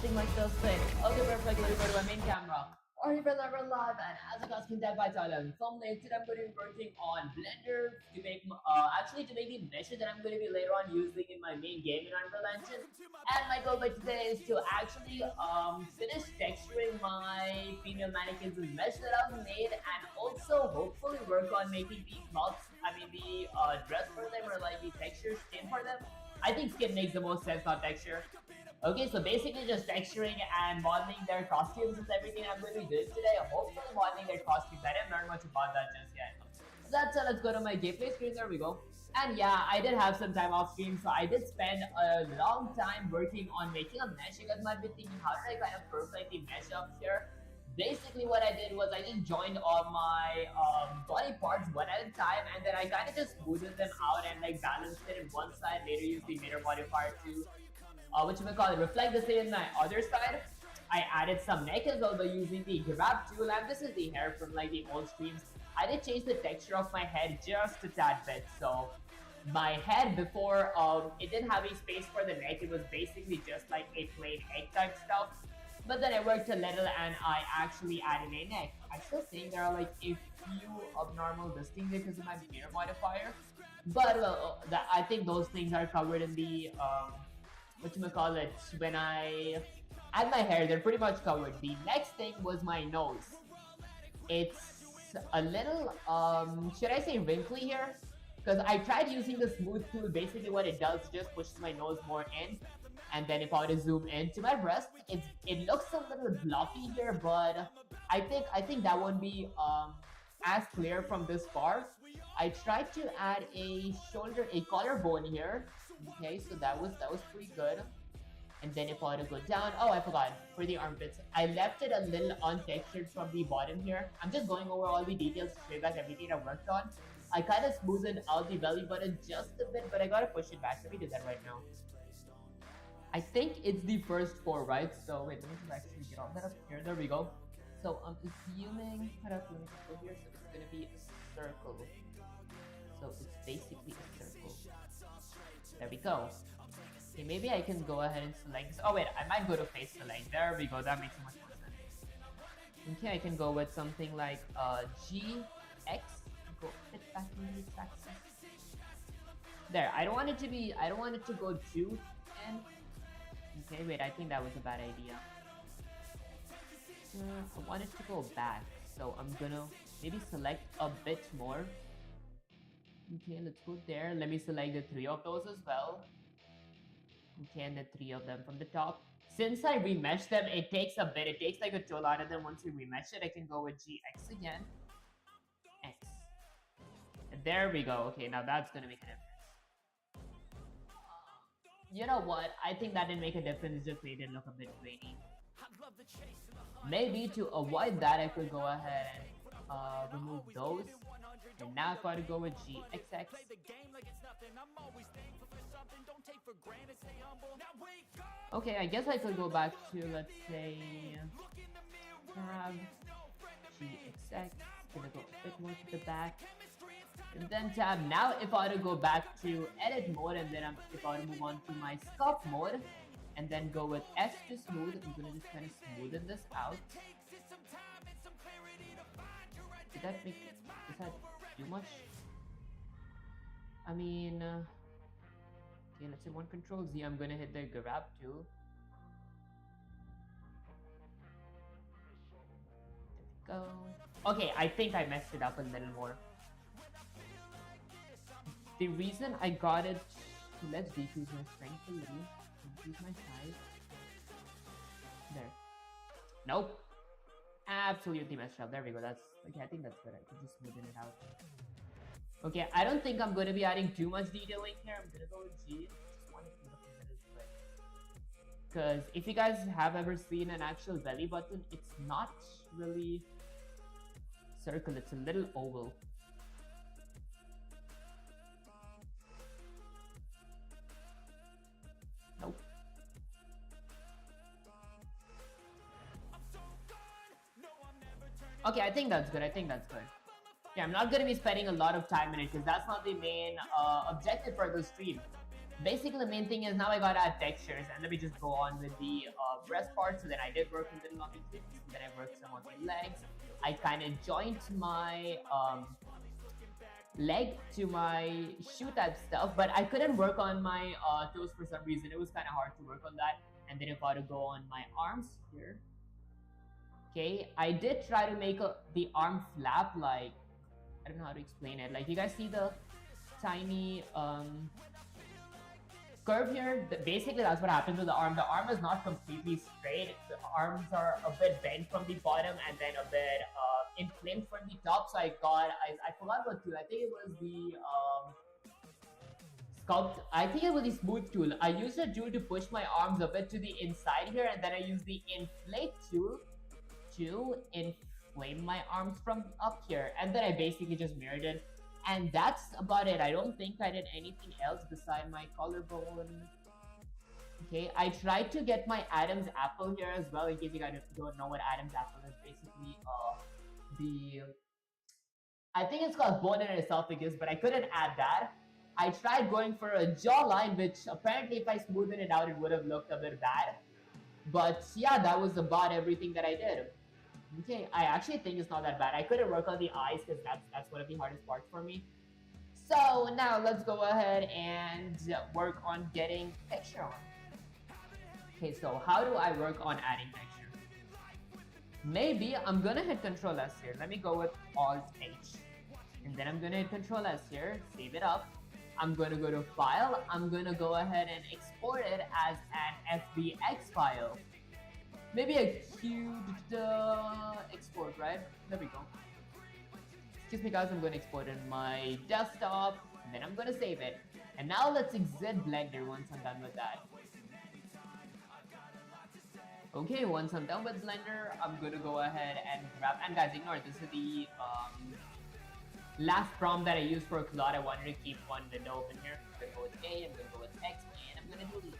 Something like this thing. Okay, perfect. Let me go to my main camera. Alright, friends, we're live, and as you guys can tell by title and thumbnail, today I'm going to be working on Blender to make, to make the meshes that I'm going to be later on using in my main game in Unreal Engine. And my goal by today is to actually finish texturing my female mannequins with mesh that I've made, and also hopefully work on making the clothes, the dress for them, or like the texture skin for them. I think skin makes the most sense, not texture. Okay, so basically just texturing and modeling their costumes is everything I'm going to be doing today. Hopefully modeling their costumes. I didn't learn much about that just yet. So that's it. Let's go to my gameplay screen. There we go. And yeah, I did have some time off stream, so I did spend a long time working on making a mesh. You guys might be thinking, how did I kind of perfectly mesh up here? Basically what I did was I just joined all my body parts one at a time, and then I kind of just smoothed them out and like balanced it in one side, later used the mirror modifier to reflect the same in my other side. I added some neck as well by using the grab tool, and this is the hair from like the old streams. I did change the texture of my head just a tad bit. So my head before, it didn't have a space for the neck. It was basically just like a plain egg type stuff. But then I worked a little and I actually added a neck. I still think there are like a few abnormal distinct because of my mirror modifier. But well, I think those things are covered in the when I add my hair, they're pretty much covered. The next thing was my nose. It's a little should I say wrinkly here, because I tried using the smooth tool. Basically what it does just pushes my nose more in, and then if I were to zoom in to my breast, it looks a little blocky here, but I think that won't be as clear from this far. I tried to add a collarbone here. Okay, so that was pretty good. And then if I were to go down, oh, I forgot, for the armpits, I left it a little untextured from the bottom here. I'm just going over all the details to show you guys everything I worked on. I kind of smoothed out the belly button just a bit, but I gotta push it back. Let me do that right now. I think it's the first four, right? So wait, let me just actually get all that up here. There we go. So I'm assuming, let me just go here. So it's gonna be a circle. So it's basically a circle. There we go. Okay, maybe I can go ahead and select this. Oh wait, I might go to face select. There we go. That makes much more sense. Okay, I can go with something like GX. Go fit back in the axis. There. I don't want it to go too in. Okay, wait. I think that was a bad idea. I want it to go back, so I'm gonna maybe select a bit more. Okay, let's go there. Let me select the three of those as well. Okay, and the three of them from the top. Since I remesh them, it takes a bit. It takes like a toll out of them. Once we remesh it, I can go with GX again. X. And there we go. Okay, now that's gonna make a difference. You know what? I think that didn't make a difference. It just made it look a bit grainy. Maybe to avoid that, I could go ahead and remove those. And now if I were to go with GXX. Okay, I guess I could go back to, let's say, tab GXX. Gonna go a bit more to the back. And then tab. Now if I were to go back to edit mode, and then if I were to move on to my sculpt mode, and then go with S to smooth, I'm gonna just kind of smoothen this out. Does that too much? I mean, okay, let's say one Control Z. I'm gonna hit the grab tool. There we go. Okay, I think I messed it up a little more. The reason I got it, let's decrease my strength a little, increase my size. There. Nope. Absolutely messed up. There we go. That's okay. I think that's good. I can just smoothen it out. Okay, I don't think I'm going to be adding too much detailing here. I'm going to go with G. Just want it to look a little bit. Because if you guys have ever seen an actual belly button, it's not really circle. It's a little oval. Nope. Okay, I think that's good. Yeah, I'm not going to be spending a lot of time in it because that's not the main objective for the stream. Basically, the main thing is now I gotta add textures, and let me just go on with the breast part. So then I did work a little on the hips, then I worked some on the legs. I kind of joined my leg to my shoe type stuff, but I couldn't work on my toes for some reason. It was kind of hard to work on that. And then I gotta go on my arms here. Okay, I did try to make the arm flap, like, I don't know how to explain it. Like, you guys see the tiny curve here? Basically, that's what happens with the arm. The arm is not completely straight. The arms are a bit bent from the bottom and then a bit inflamed from the top. So I forgot what tool. I think it was the sculpt. I think it was the smooth tool. I used a tool to push my arms a bit to the inside here, and then I used the inflate tool to inflame my arms from up here, and then I basically just mirrored it, and that's about it. I don't think I did anything else beside my collarbone. Okay, I tried to get my Adam's apple here as well, in case you guys don't know what Adam's apple is. Basically, the I think it's called bone and esophagus, but I couldn't add that. I tried going for a jawline, which apparently if I smoothed it out, it would have looked a bit bad. But yeah, that was about everything that I did. Okay, I actually think it's not that bad. I couldn't work on the eyes because that's one of the hardest parts for me. So now let's go ahead and work on getting texture on. Okay, so how do I work on adding texture? Maybe I'm gonna hit Control S here. Let me go with Alt H. And then I'm gonna hit Control S here, save it up. I'm gonna go to File. I'm gonna go ahead and export it as an FBX file. Maybe a cute export, right? There we go. Excuse me guys, I'm gonna export it in my desktop, and then I'm gonna save it. And now let's exit Blender once I'm done with that. Okay, once I'm done with Blender, I'm gonna go ahead and grab, and guys, ignore this is the last prompt that I used for Claude. I wanted to keep one window open here. I'm gonna go with A, I'm gonna go with X, and I'm gonna delete.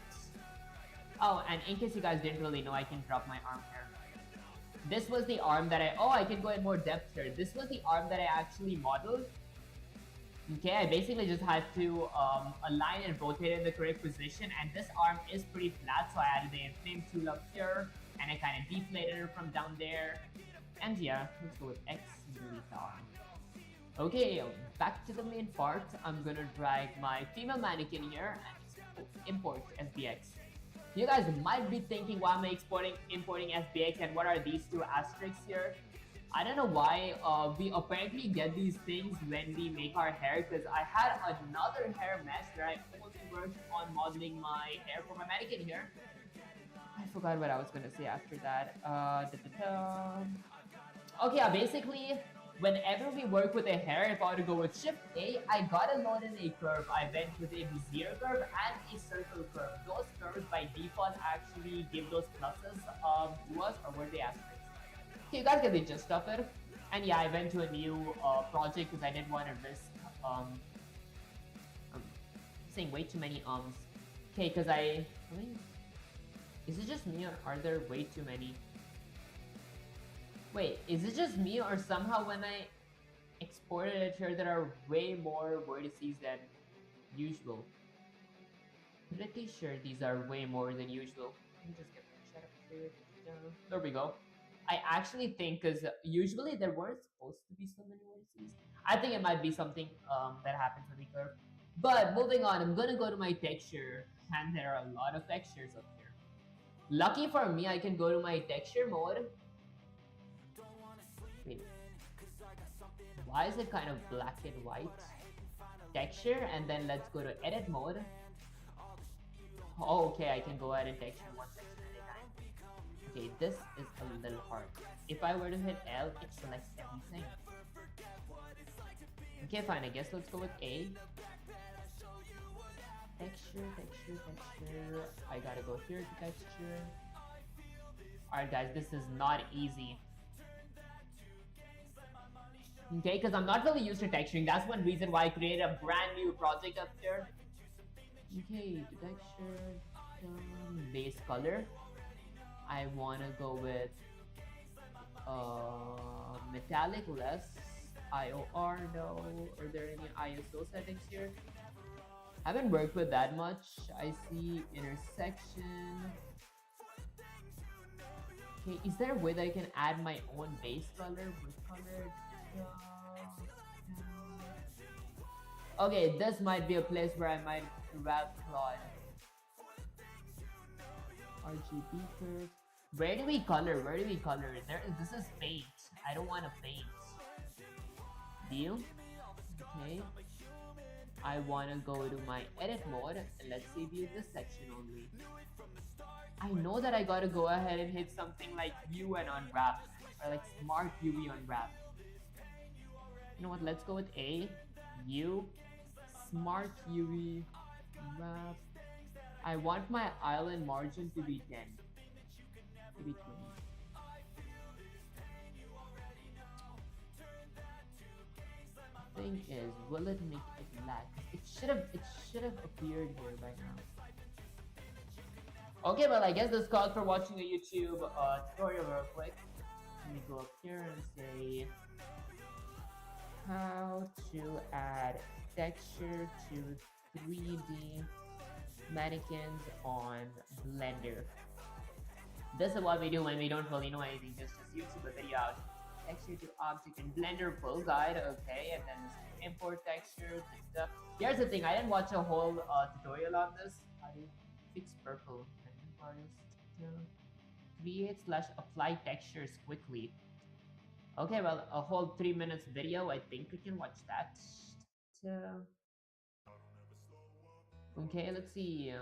Oh, and in case you guys didn't really know, I can drop my arm here. This was the arm that I can go in more depth here. This was the arm that I actually modeled. Okay, I basically just had to align and rotate it in the correct position, and this arm is pretty flat, so I added the inflame tool up here, and I kind of deflated it from down there. And yeah, let's go with X and delete the arm. Okay, back to the main part. I'm gonna drag my female mannequin here and import SBX. You guys might be thinking, why am I importing SBX, and what are these two asterisks here? I don't know why we apparently get these things when we make our hair, because I had another hair mesh where I only worked on modeling my hair for my mannequin here. I forgot what I was gonna say after that. Okay, yeah, basically, whenever we work with a hair, if I were to go with Shift A, I gotta load in a curve. I went with a Bezier curve and a circle curve. Those curves by default actually give those pluses to us, or were they asterisks? Okay, you guys get the gist of it. And yeah, I went to a new project because I didn't want to risk I'm saying way too many ums. Okay, because is it just me, or are there way too many? Wait, is it just me, or somehow when I exported it here, there are way more vertices than usual? Pretty sure these are way more than usual. Let me just get my chat up here. There we go. I actually think, because usually there weren't supposed to be so many vertices. I think it might be something that happens with the curve. But moving on, I'm gonna go to my texture, and there are a lot of textures up here. Lucky for me, I can go to my texture mode. Wait, why is it kind of black and white? Texture, and then let's go to edit mode. Oh, okay, I can go ahead and texture one section at a time. Okay, this is a little hard. If I were to hit L, it selects everything. Okay, fine, I guess let's go with A. Texture, texture, texture. I gotta go here to texture. Alright guys, this is not easy. Okay, because I'm not really used to texturing. That's one reason why I created a brand new project up here. Okay, the texture, base color. I wanna go with metallic less, IOR, no. Are there any ISO settings here? Haven't worked with that much. I see intersection. Okay, is there a way that I can add my own base color? What color? Okay, this might be a place where I might route Claude. RGB curve. Where do we color? Where do we color? This is paint. I don't want to paint. Deal? Okay. I want to go to my edit mode and let's see view this section only. I know that I gotta go ahead and hit something like U and unwrap, or like smart UV unwrap. You know what? Let's go with A, U, smart UV wrap. I want my island margin to be 10, to be 20. Thing is, will it make it lag? It should have appeared here by now. Okay, well, I guess this calls for watching a YouTube tutorial real quick. Let me go up here and say how to add texture to 3D mannequins on Blender. This is what we do when we don't really know anything, just YouTube a video out. Texture to object in Blender full guide, okay, and then import textures and stuff. Here's the thing, I didn't watch a whole tutorial on this. How do you fix purple? Create/apply textures quickly. Okay, well, a whole 3 minutes video. I think we can watch that. Okay, let's see.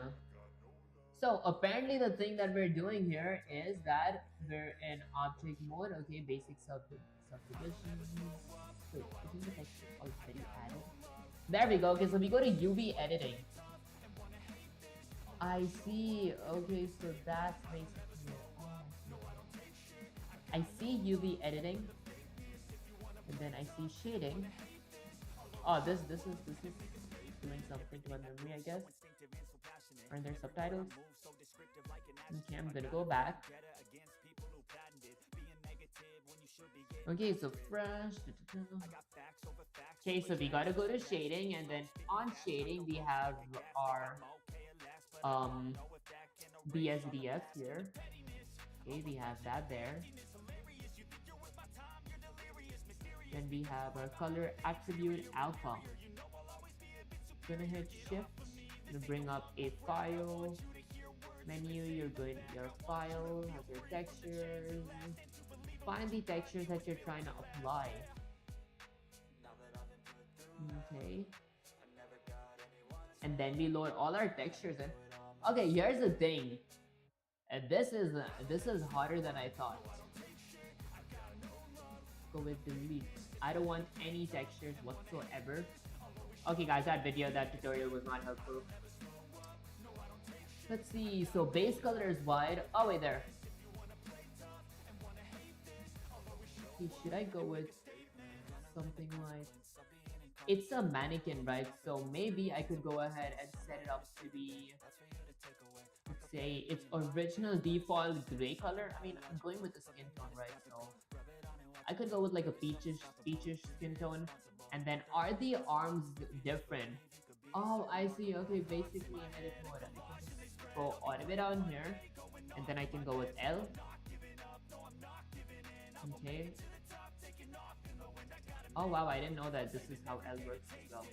So apparently the thing that we're doing here is that we're in object mode. Okay, basic subdivisions. Wait, isn't the texture already added? There we go. Okay, so we go to UV editing. I see. Okay, so that's basically it. I see UV editing, and then I see shading. Oh, this is doing something to my memory, I guess. Are there subtitles? Okay, I'm gonna go back. Okay, so fresh. Okay, so we gotta go to shading, and then on shading we have our BSDF here. Okay, we have that there. Then we have our color attribute alpha. Gonna hit shift to bring up a file menu. You're going to your file, have your textures. Find the textures that you're trying to apply. Okay. And then we load all our textures in. Okay, here's the thing. This is harder than I thought. Go with delete. I don't want any textures whatsoever. Okay guys, that tutorial was not helpful. Let's see, so base color is white. Oh wait, there. Okay, should I go with something like... It's a mannequin, right? So maybe I could go ahead and set it up to be... Let's say its original default gray color. I mean, I'm going with the skin tone, right? So I could go with like a peachish skin tone. And then are the arms different? Oh, I see. Okay, basically in edit mode, I can just go all the way down here, and then I can go with L. Okay. Oh wow, I didn't know that this is how L works as well.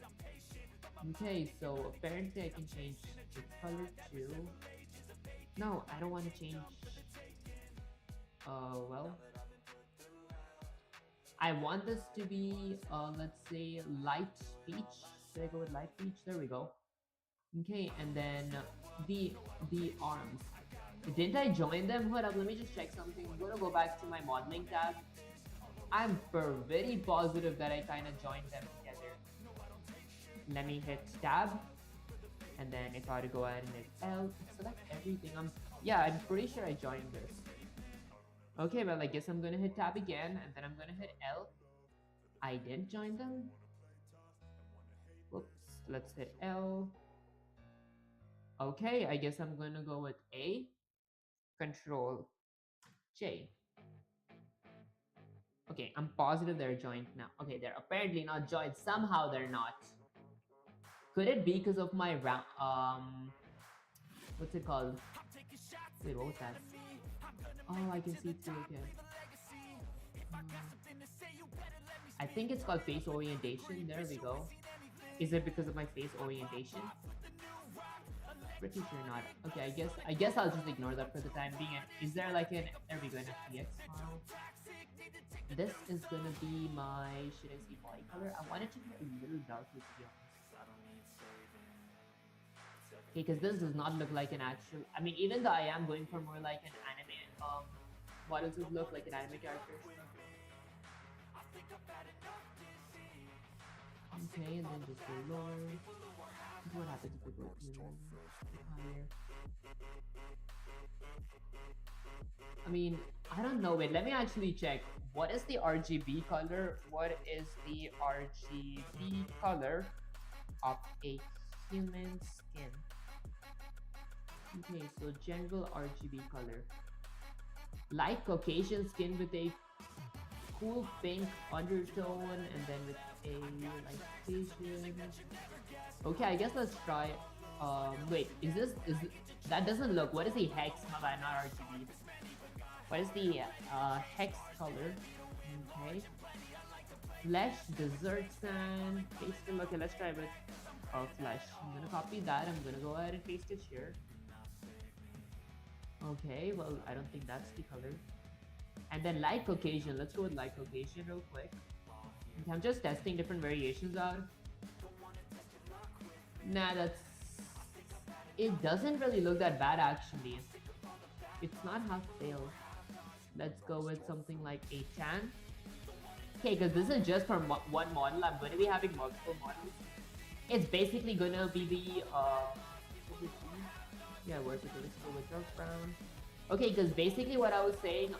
Okay, so apparently I can change the color to... No, I don't want to change... well... I want this to be, let's say, light peach. Should I go with light peach? There we go. Okay, and then the arms. Didn't I join them? Hold up, let me just check something. I'm gonna go back to my modeling tab. I'm very positive that I kind of joined them together. Let me hit tab. And then if I were to go ahead and hit L, select everything. Yeah, I'm pretty sure I joined this. Okay, well, I guess I'm gonna hit tab again, and then I'm gonna hit L. I didn't join them. Whoops, let's hit L. Okay, I guess I'm gonna go with A, Control J. Okay, I'm positive they're joined now. Okay, they're apparently not joined. Somehow they're not. Could it be because of my what's it called? Wait, what was that? Oh, I can see it too. Okay. I think it's called face orientation. There we go. Is it because of my face orientation? Pretty sure not. Okay, I guess I'll just ignore that for the time being. And is there like an there we go, an FTX file? This is gonna be my, should I say, body color? I want it to be a little darker, to be honest. Okay, because this does not look like an actual. I mean, even though I am going for more like an anime, what does it look like an anime character? Okay, and then just go lower. What happens if we go higher? I mean, I don't know. Wait, let me actually check. What is the RGB color? What is the RGB color of a human skin? Okay, so general RGB color. Light Caucasian skin with a cool pink undertone, and then with a light Caucasian. Okay, I guess let's try. Wait, that doesn't look. What is the hex? My bad, not RGB. What is the hex color? Okay. Flesh, dessert sand, paste it. Okay, let's try with flesh. I'm gonna copy that. I'm gonna go ahead and paste it here. Okay, well, I don't think that's the color. And then light Caucasian. Let's go with light Caucasian real quick. Okay, I'm just testing different variations out. Nah, it doesn't really look that bad actually. It's not half pale. Let's go with something like a tan. Okay, because this is just for one model. I'm going to be having multiple models. It's basically going to be the yeah, where's it? Let's go with dark brown. Okay, because basically what I was saying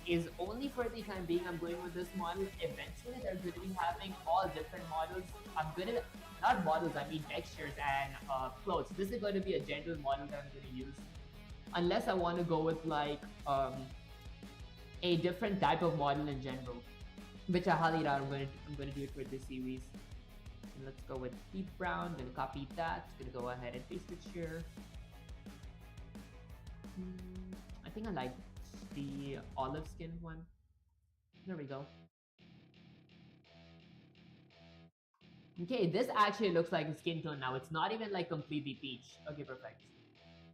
is only for the time being I'm going with this model. Eventually they're going to be having all different models. I'm going to, not models, I mean textures and clothes. This is going to be a general model that I'm going to use. Unless I want to go with like a different type of model in general. Which I highly doubt I'm going to do it for this series. And let's go with deep brown. I'm going to copy that. I'm going to go ahead and paste it here. I think I like the olive skin one. There we go. Okay, this actually looks like a skin tone now. It's not even like completely peach. Okay, perfect.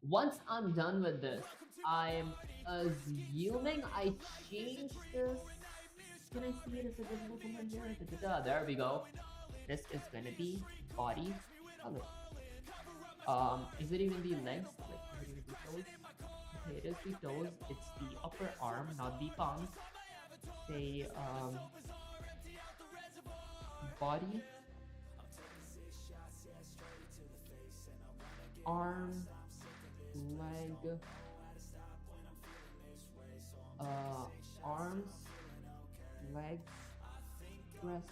Once I'm done with this, I'm assuming I changed this. Can I see it? Is it visible somewhere here? There we go. This is gonna be body color. Is it even the legs? Like, is it the toes? Okay, it is the toes. It's the upper arm, not the palms. Say, body, arm, leg, arms, legs, breast,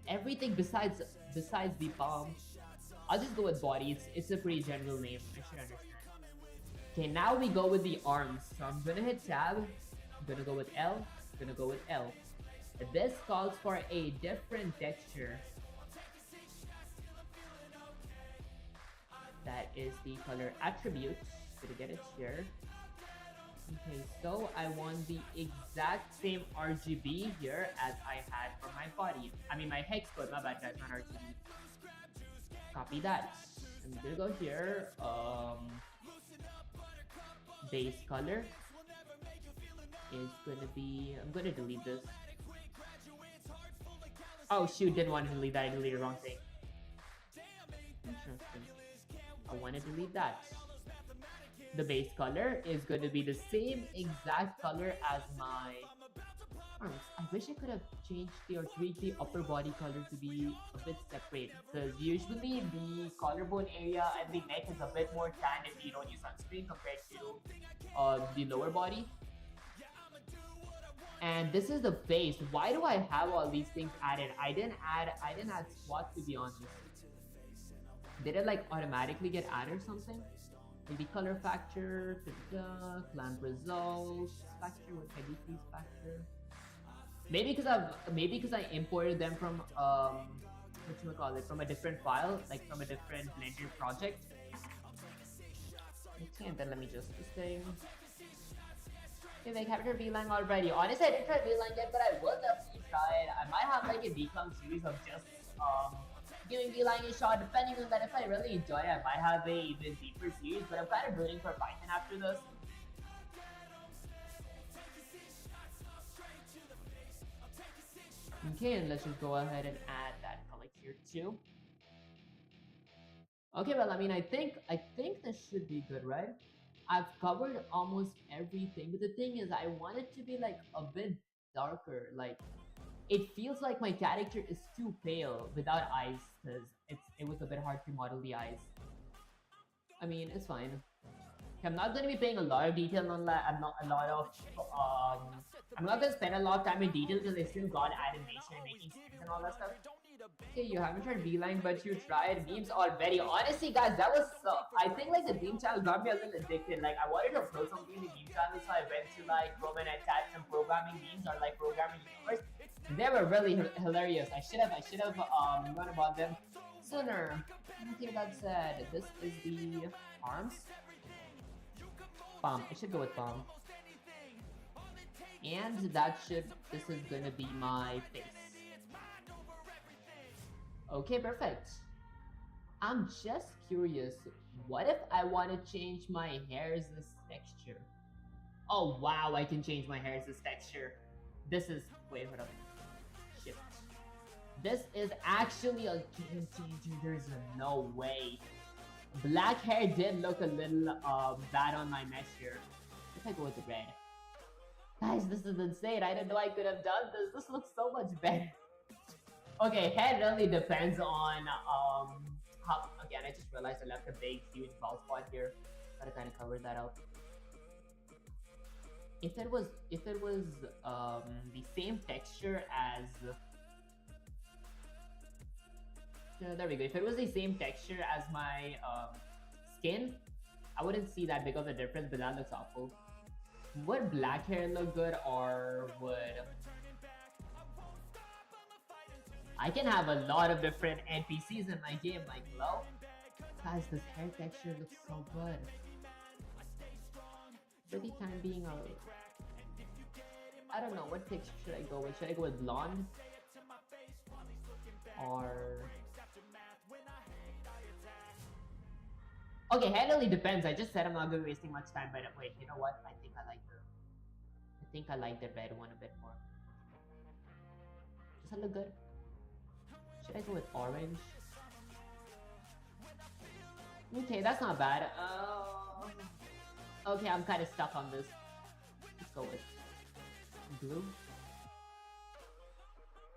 everything besides the palm. I'll just go with body. It's a pretty general name. I should understand. Okay, now we go with the arms. So I'm gonna hit tab. I'm gonna go with L. I'm gonna go with L. This calls for a different texture. That is the color attribute. Gonna get it here. Okay, so I want the exact same RGB here as I had for my body. I mean my hex code, my bad guys, not RGB. Copy that. I'm gonna go here. Base color is gonna be, I'm gonna delete this. Oh shoot, didn't want to delete that, I deleted the wrong thing. Interesting. I want to delete that. The base color is going to be the same exact color as my arms. I wish I could have changed or tweaked the upper body color to be a bit separate, because usually the collarbone area and the neck is a bit more tan if you don't use sunscreen compared to the lower body. And this is the face. Why do I have all these things added? I didn't add SWAT, to be honest. Did it like automatically get added or something? Maybe color factor, clamp results, factor, what can I decrease factor? Maybe because I imported them from from a different file, like from a different Blender project. Okay, and then let me just this thing. Okay, they captured VLAN already. Honestly, I didn't try VLAN yet, but I will definitely try it. I might have like a decom series of just giving VLAN a shot. Depending on that, if I really enjoy it, I might have a even deeper series. But I'm kind of rooting for Python after this. Okay, and let's just go ahead and add that color here too. Okay, well, I mean, I think this should be good, right? I've covered almost everything, but the thing is, I want it to be like a bit darker. Like, it feels like my character is too pale without eyes, because it was a bit hard to model the eyes. I mean, it's fine. I'm not going to be paying a lot of detail on that. I'm not going to spend a lot of time in detail because I still got animation and making skins and all that stuff. Okay, you haven't tried Beeline, but you tried memes already. Honestly, guys, that was I think like the meme channel got me a little addicted. Like I wanted to upload something in the meme channel, so I went to like Chrome and I typed some programming memes or like programming universe. They were really hilarious. I should have learned about them sooner. Okay, that said, this is the arms. Bomb. I should go with bomb. And this is gonna be my face. Okay, perfect. I'm just curious, what if I want to change my hair's texture? Oh wow, I can change my hair's texture. This is, wait, hold up. Shift. This is actually a game changer, there's no way. Black hair did look a little bad on my mesh here. If I go with the red. Guys, this is insane. I didn't know I could have done this. This looks so much better. Okay, hair really depends on how. Again, I just realized I left a big, huge bald spot here. Gotta kind of cover that up. If it was the same texture as. There we go. If it was the same texture as my skin, I wouldn't see that big of a difference, but that looks awful. Would black hair look good, or would... I can have a lot of different NPCs in my game, like, hello? Guys, this hair texture looks so good. For the time being, I don't know, what texture should I go with? Should I go with blonde? Or... Okay, hair really depends. I just said I'm not going to be wasting much time, but wait, you know what? I think I like the red one a bit more. Does that look good? Should I go with orange? Okay, that's not bad. Okay, I'm kind of stuck on this. Let's go with blue.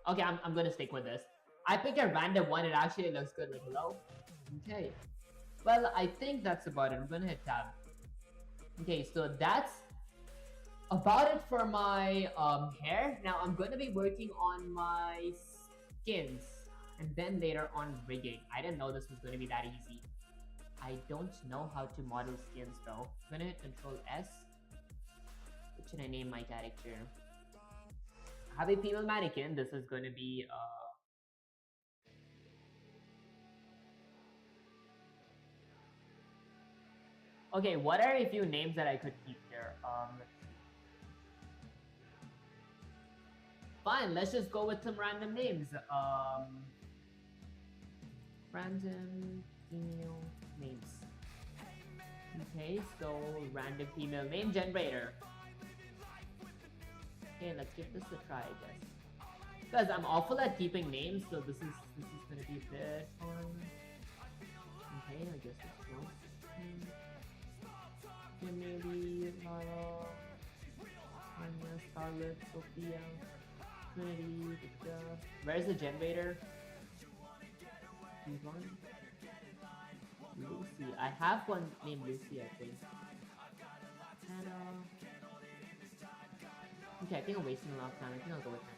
Okay, I'm gonna stick with this. I picked a random one. It actually looks good. Like, hello? Okay. Well, I think that's about it. I'm gonna hit tab. Okay, so that's about it for my hair. Now I'm gonna be working on my skins and then later on rigging. I didn't know this was gonna be that easy. I don't know how to model skins though. I'm gonna hit Control S. What should I name my character? I have a female mannequin. This is gonna be okay, what are a few names that I could keep here? Let's see. Fine, let's just go with some random names. Random female names. Okay, so random female name generator. Okay, let's give this a try, I guess. Because I'm awful at keeping names, so this is gonna be a bit fun. Okay, I guess it's one. Maybe Lara, Anya, Scarlet, Sophia, Trinity, Victor. Where's the generator? One. Lucy. I have one named Lucy, I think. Hannah. Okay, I think I'm wasting a lot of time. I think I'll go with Hannah.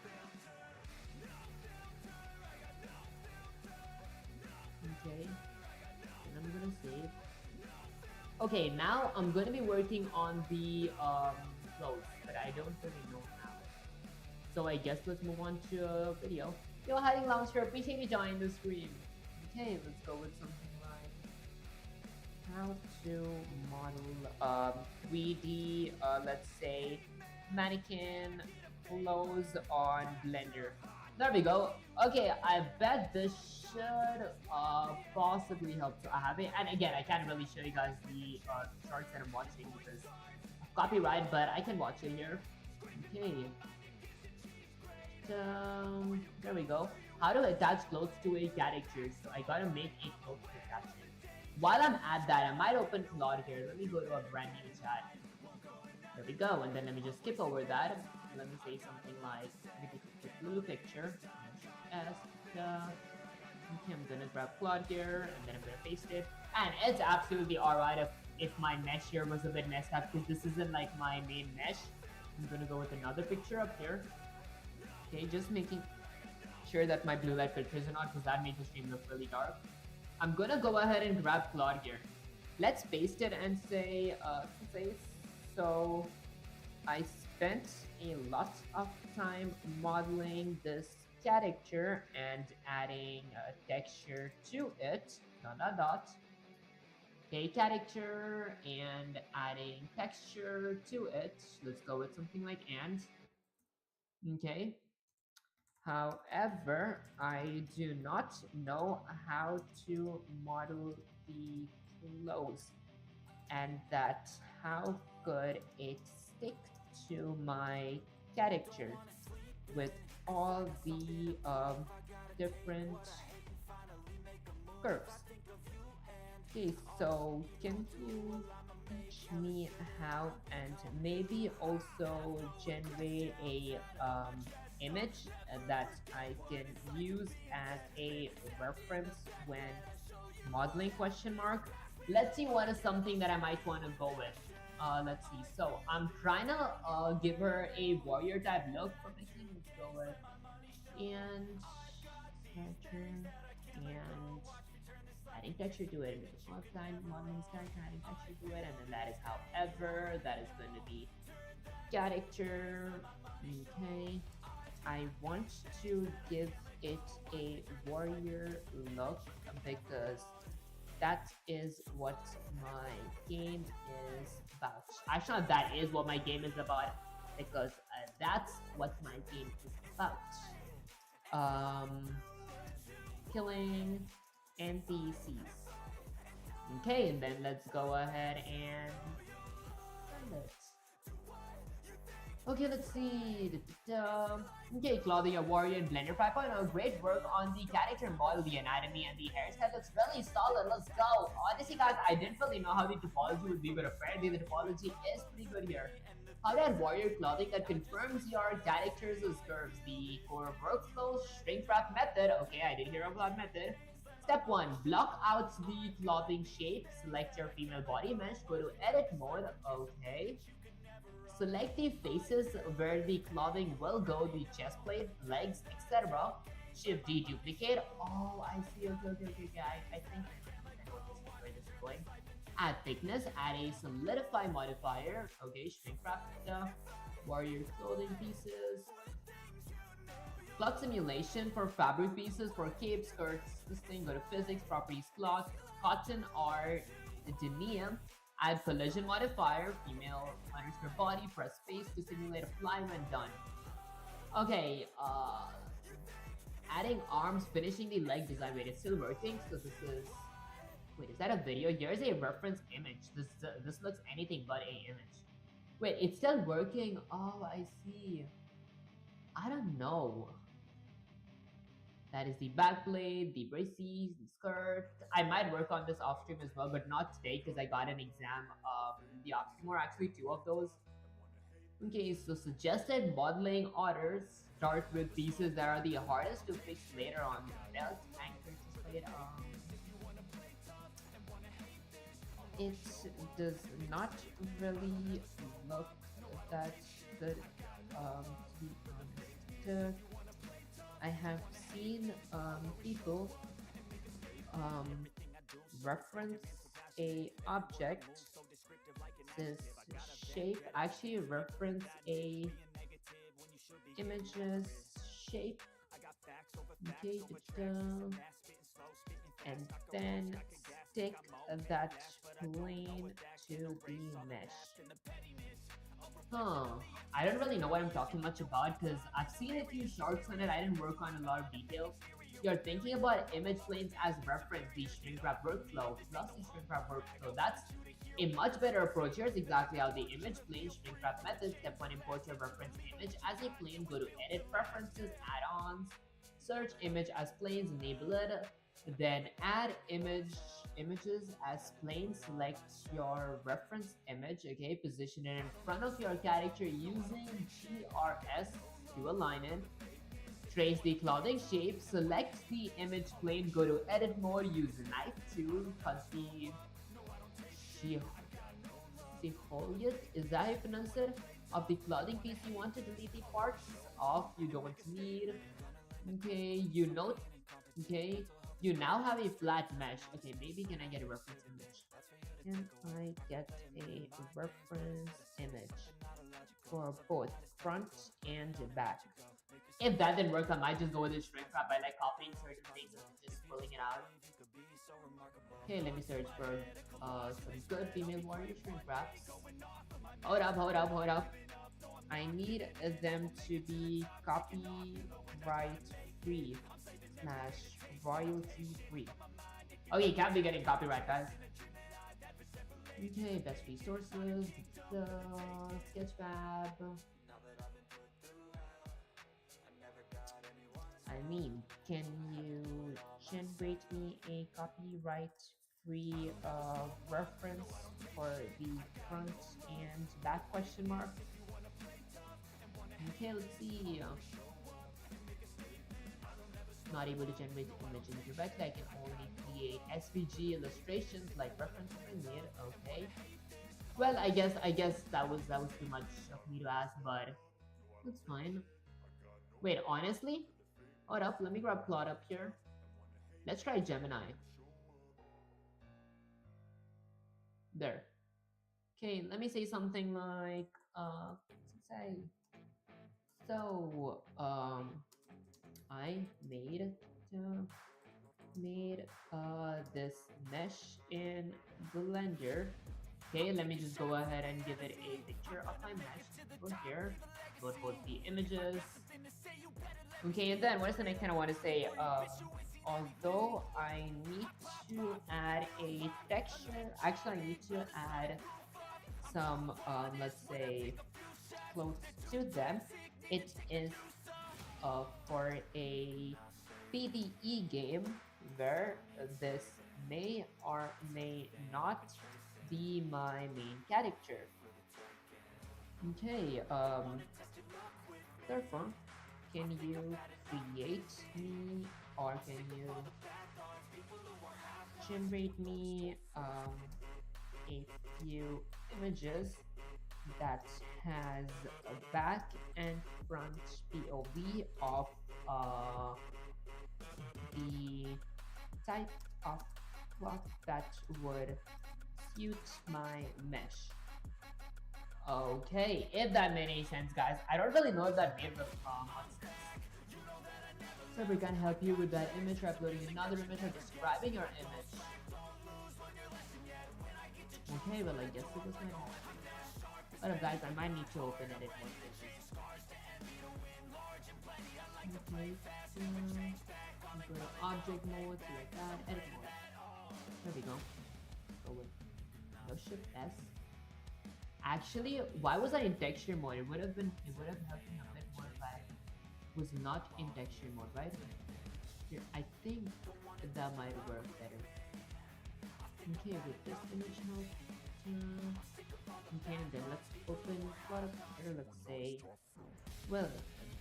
Okay. And I'm gonna save. Okay, now I'm gonna be working on the clothes, but I don't really know how. So I guess let's move on to a video. Yo, hiding launcher, appreciate you joining the stream. Okay, let's go with something like how to model 3D, let's say, mannequin clothes on Blender. There we go. Okay, I bet this should possibly help to have it. And again, I can't really show you guys the charts that I'm watching because of copyright, but I can watch it here. Okay, there we go. How to attach clothes to a character. So I gotta make a clothes to attach it. While I'm at that, I might open Claude here. Let me go to a brand new chat. There we go. And then let me just skip over that. Let me say something like, let me take a quick little picture. Okay, I'm gonna grab Claude here, and then I'm gonna paste it. And it's absolutely alright if my mesh here was a bit messed up, because this isn't like my main mesh. I'm gonna go with another picture up here. Okay, just making sure that my blue light filters are not, because that made the stream look really dark. I'm gonna go ahead and grab Claude here. Let's paste it and say, so I spent a lot of time modeling this character and adding a texture to it, dot dot dot. Okay, character and adding texture to it. Let's go with something like and. Okay. However, I do not know how to model the clothes, and that how could it stick to my character with all the different curves. Okay, so can you teach me how, and maybe also generate a image that I can use as a reference when modeling question mark? Let's see what is something that I might want to go with. Let's see. So I'm trying to give her a warrior type look for making. Let's go with and character and adding texture to it. Make a outline, modeling character, adding texture to it, and then that is however that is going to be character. Okay. I want to give it a warrior look because that is what my game is about. Actually, that is what my game is about because that's what my game is about. Um, killing NPCs. Okay, and then let's go ahead and send it. Okay, let's see. Okay, Claudia Warrior and Blender 5.0. Great work on the character model, the anatomy, and the hairstyle looks really solid. Let's go. Honestly, guys, I didn't really know how the topology would be, but apparently the topology is pretty good here. How to add warrior clothing that confirms your character's curves. The core workflow shrink wrap method. Okay, I did hear about that method. Step 1. Block out the clothing shape. Select your female body mesh. Go to edit mode. Okay. Select the faces where the clothing will go, the chest plate, legs, etc. Shift D duplicate. Oh, I see. Okay. I think I know where this is going. Add thickness, add a solidify modifier. Okay, shrink wrap the warrior clothing pieces. Cloth simulation for fabric pieces, for capes, skirts, this thing. Go to physics, properties, cloth, cotton or denim. Add collision modifier, female underscore body, press space to simulate a fly when done. Okay, adding arms, finishing the leg design. Wait, it's still working? So this is... Wait, is that a video? Here's a reference image. This looks anything but a image. Wait, it's still working? Oh, I see. I don't know. That is the backblade, the braces, the skirt. I might work on this off stream as well, but not today because I got an exam. The Oxymore, actually 2 of those. Okay, so suggested modeling orders start with pieces that are the hardest to fix later on. Belt, anchor, plate. It does not really look that good, to be honest. I have seen people reference a object, this shape, actually reference a image's shape Okay, and then stick that plane to the mesh. Huh. I don't really know what I'm talking much about because I've seen a few shorts on it. I didn't work on a lot of details. You're thinking about image planes as reference, the shrink wrap workflow plus the shrink wrap workflow. That's a much better approach. Here's exactly how the image plane shrink wrap method. Step 1, import your reference image as a plane. Go to edit preferences, add-ons, search image as planes, enable it. Then add images as planes. Select your reference image, okay, position it in front of your character using GRS to align it. Trace the clothing shape, select the image plane, go to edit mode, use the knife tool, cut the Siholiet, is that how you pronounce it? Of the clothing piece you want to delete the parts of you don't need. Okay, you note. Okay, you now have a flat mesh. Okay, maybe can I get a reference image? Can I get a reference image for both front and back? If that didn't work, I might just go with the shrink wrap by like copying certain things and just pulling it out. Okay, let me search for some good female warrior shrink wraps. Hold up, hold up, hold up. I need them to be copyright free / royalty free. Okay, can't be getting copyright, guys. Okay, best resources, the Sketchfab. I mean, can you generate me a copyright free reference for the front and back question mark? Okay, let's see. Not able to generate images directly. I can only create SVG illustrations like reference if I need. Okay. Well, I guess that was too much of me to ask, but that's fine. Wait, honestly? Hold up, let me grab plot up here. Let's try Gemini. There. Okay, let me say something like say so I made this mesh in Blender. Okay, let me just go ahead and give it a picture of my mesh. Go here, go to both the images. Okay, and then what is the next thing I want to say? Although I need to add a texture, actually I need to add some, let's say, close to them. It is for a PvE game where this may or may not be my main character. Okay, therefore, can you create me or can you generate me a few images that has a back and front POV of the type of cloth that would suit my mesh. Okay, if that made any sense, guys. I don't really know if that made much sense. So we can help you with that image, or uploading another image, or describing your image. Okay, well I guess it was my fault. But guys, I might need to open edit more pages. Okay, so go to object mode, select that, edit mode. There we go. Go with no shift S. Actually, why was I in texture mode? It would have helped me a bit more if I was not in texture mode, right? Here, I think that might work better. Okay, with this image mode. Okay, and then let's open plot up here. Let's say, well,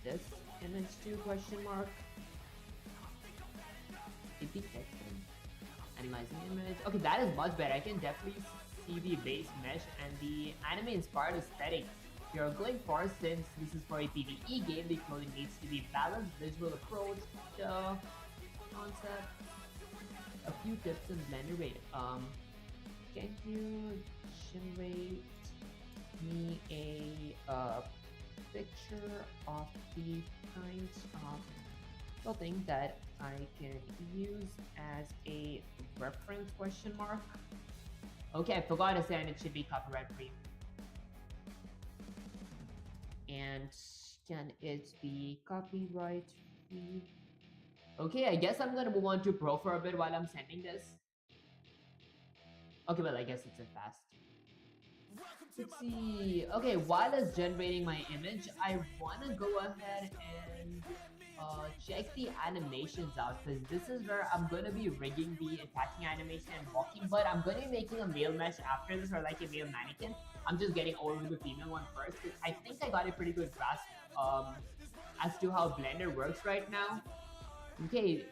this image too question mark. It be texting. Analyzing image. Okay, that is much better. I can definitely see the base mesh and the anime inspired aesthetic you're going for. Since this is for a PvE game, the clothing needs to be balanced visual approach, the concept. A few tips in Blender. Wait, can you generate me a picture of the kinds of something that I can use as a reference question mark. Okay, I forgot to say, and it should be copyright free. And can it be copyright free? Okay, I guess I'm gonna move on to Pro for a bit while I'm sending this. Okay, well, I guess it's a fast. Let's see. Okay, while it's generating my image, I wanna go ahead and check the animations out, because this is where I'm gonna be rigging the attaching animation and walking, but I'm gonna be making a male mesh after this, or like a male mannequin. I'm just getting over the female one first, because I think I got a pretty good grasp as to how Blender works right now. Okay,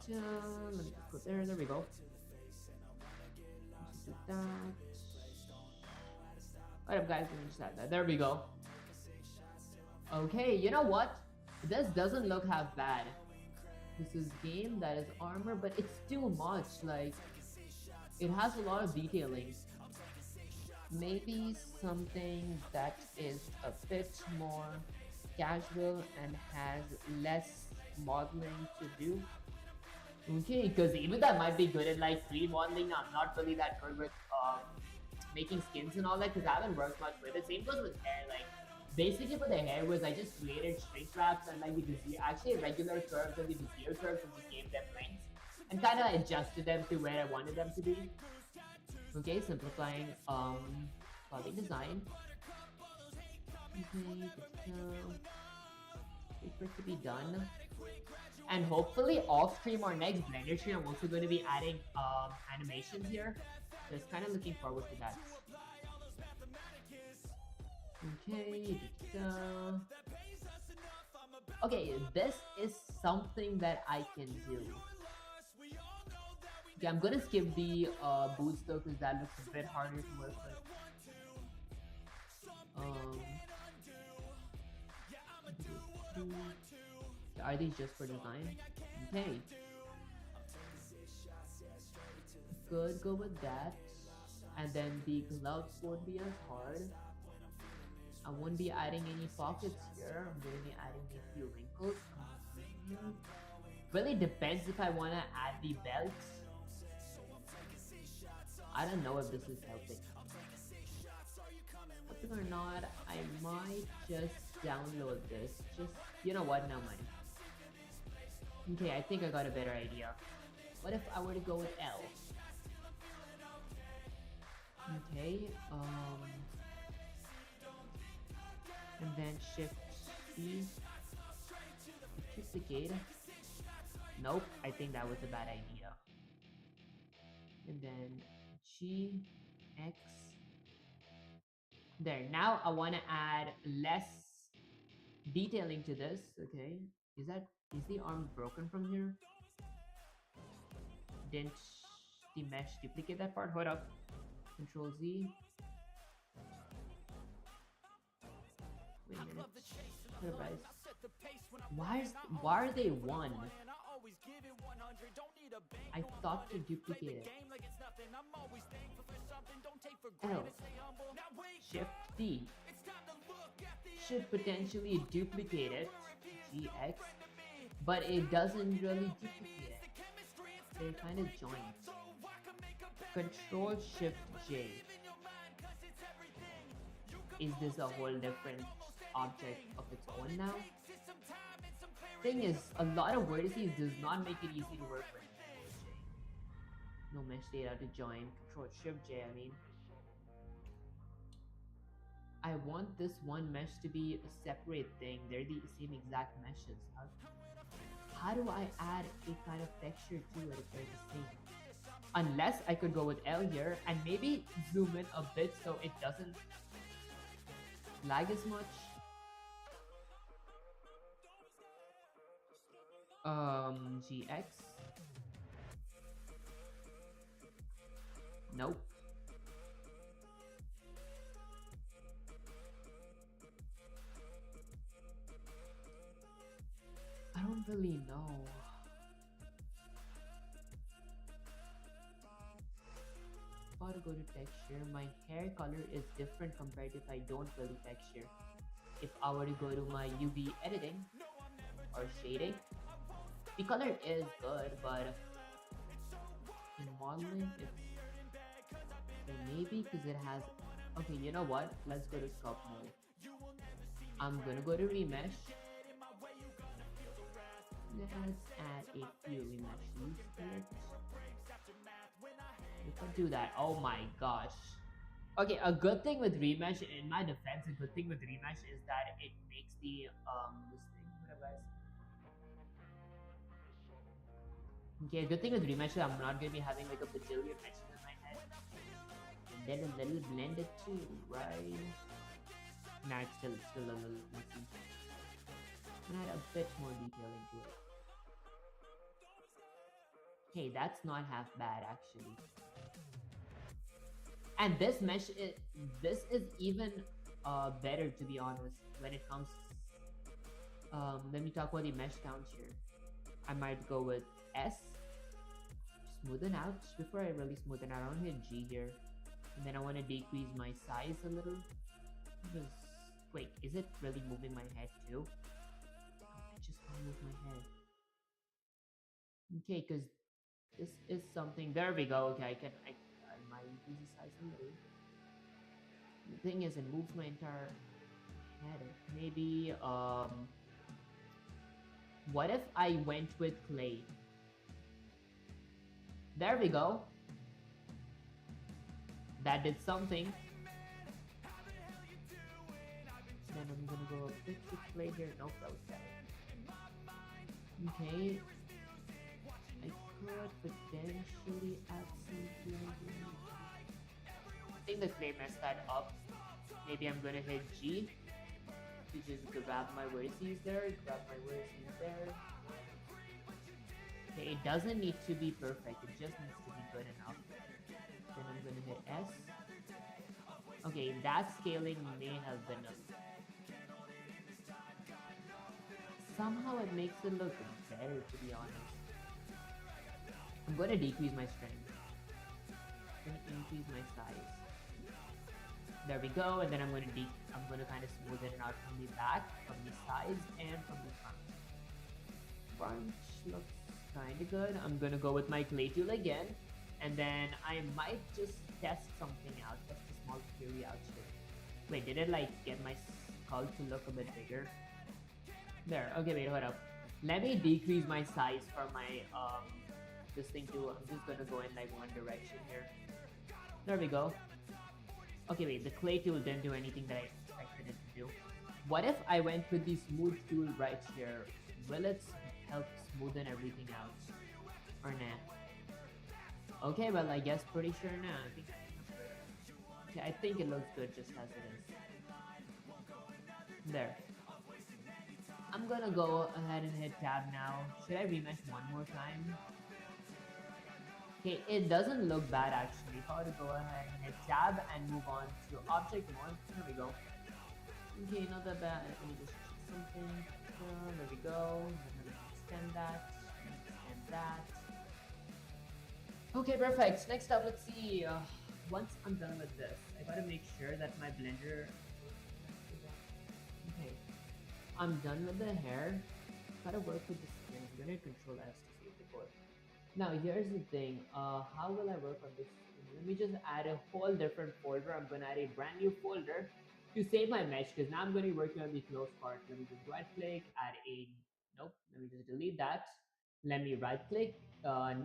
let me just put there we go. Just do that. Alright guys, let me just add that. There we go. Okay, you know what? This doesn't look half bad. This is game that is armor, but it's too much. Like, it has a lot of detailing. Maybe something that is a bit more casual and has less modeling to do. Okay, because even that might be good at like 3D modeling. I'm not really that good with making skins and all that, because I haven't worked much with it. Same goes with hair. Like, basically for the hair was I just created shrink wraps and like the bezier, actually regular curves and the bezier curves, and just gave them lengths and kind of adjusted them to where I wanted them to be. Okay, simplifying clothing design. Okay, wait for it to be done. And hopefully off stream or next Blender stream, I'm also going to be adding animations here. Just kind of looking forward to that. Okay, okay, this is something that I can do. Okay, I'm gonna skip the boots though, because that looks a bit harder to work with. Are these just for design? Okay. Could go with that. And then the gloves won't be as hard. I won't be adding any pockets here. I'm going to be adding a few wrinkles. Really depends if I want to add the belts. I don't know if this is helping. Whether or not, I might just download this. Just, you know what, never mind. Okay, I think I got a better idea. What if I were to go with L? Okay, and then shift E, duplicate. Nope, I think that was a bad idea. And then G, X. There, now I want to add less detailing to this. Okay, is the arm broken from here? Didn't the mesh duplicate that part? Hold up. Control Z. Wait a minute. Why are they one? I thought to duplicate it. L. Shift D. Should potentially duplicate it. GX. But it doesn't really duplicate it. They're kind of joined. Control Shift J. Is this a whole different object of its own now? Thing is, a lot of vertices does not make it easy to work with. No mesh data to join. Control Shift J, I mean. I want this one mesh to be a separate thing. They're the same exact meshes. How do I add a kind of texture to it if they're the same? Unless I could go with L here and maybe zoom in a bit so it doesn't lag as much. GX. Nope. I don't really know. If I go to texture, my hair color is different compared to if I don't go to texture. If I were to go to my UV editing or shading, The color is good, but in modeling, it's okay, maybe because it has. Okay, you know what? Let's go to sculpt mode. I'm gonna go to remesh. Let's add a few remeshes to it. We can do that. Oh my gosh. Okay, a good thing with remesh, in my defense, a good thing with remesh is that it makes the this thing. Whatever. Okay, a good thing with remesh is I'm not gonna be having like a bajillion meshes in my head. And then a little blended too, right? Nah, it's still a little messy. And add a bit more detail into it. Hey, that's not half bad actually. And this mesh is this is even better to be honest when it comes. Let me talk about the mesh count here. I might go with S. Smoothen out. Before I really smoothen out, I want to hit G here. And then I want to decrease my size a little. Because, wait, is it really moving my head too? I just can't move my head. Okay, because this is something. There we go. Okay, I might increase the size a little. The thing is, it moves my entire head. Maybe, what if I went with clay? There we go. That did something. Then I'm gonna go a bit with clay here. Nope, that was better. Okay. I could potentially add some clay. I think the clay messed that up. Maybe I'm gonna hit G to just grab my vertices there, grab my vertices there. Okay, it doesn't need to be perfect, it just needs to be good enough. Then I'm gonna hit S. Okay, that scaling may have been somehow it makes it look better, to be honest. I'm gonna decrease my strength. I'm gonna increase my size. There we go, and then I'm gonna kind of smoothen it out from the back, from the sides, and from the front. Front looks kind of good. I'm gonna go with my clay tool again, and then I might just test something out, just a small theory out here. Wait, did it like get my skull to look a bit bigger? There. Okay, wait, hold up. Let me decrease my size for my this thing too. I'm just gonna go in like one direction here. There we go. Okay, wait, the clay tool didn't do anything that I expected it to do. What if I went with the smooth tool right here? Will it help smoothen everything out? Or nah? Okay, well, I guess pretty sure nah. Okay, I think it looks good just as it is. There. I'm gonna go ahead and hit tab now. Should I remesh one more time? Okay, it doesn't look bad actually. If I were to go ahead and hit tab and move on to object mode, there we go. Okay, not that bad. Let me just check something. There we go. Extend that. Extend that. Okay, perfect. Next up, let's see. Once I'm done with this, I gotta make sure that my blender. Okay, I'm done with the hair. Gotta work with the skin. I'm gonna control S to save the code. Now here's the thing, how will I work on this? Let me just add a whole different folder. I'm gonna add a brand new folder to save my mesh because now I'm gonna be working on the close part. Let me just right click, add a, nope, let me just delete that. Let me right click,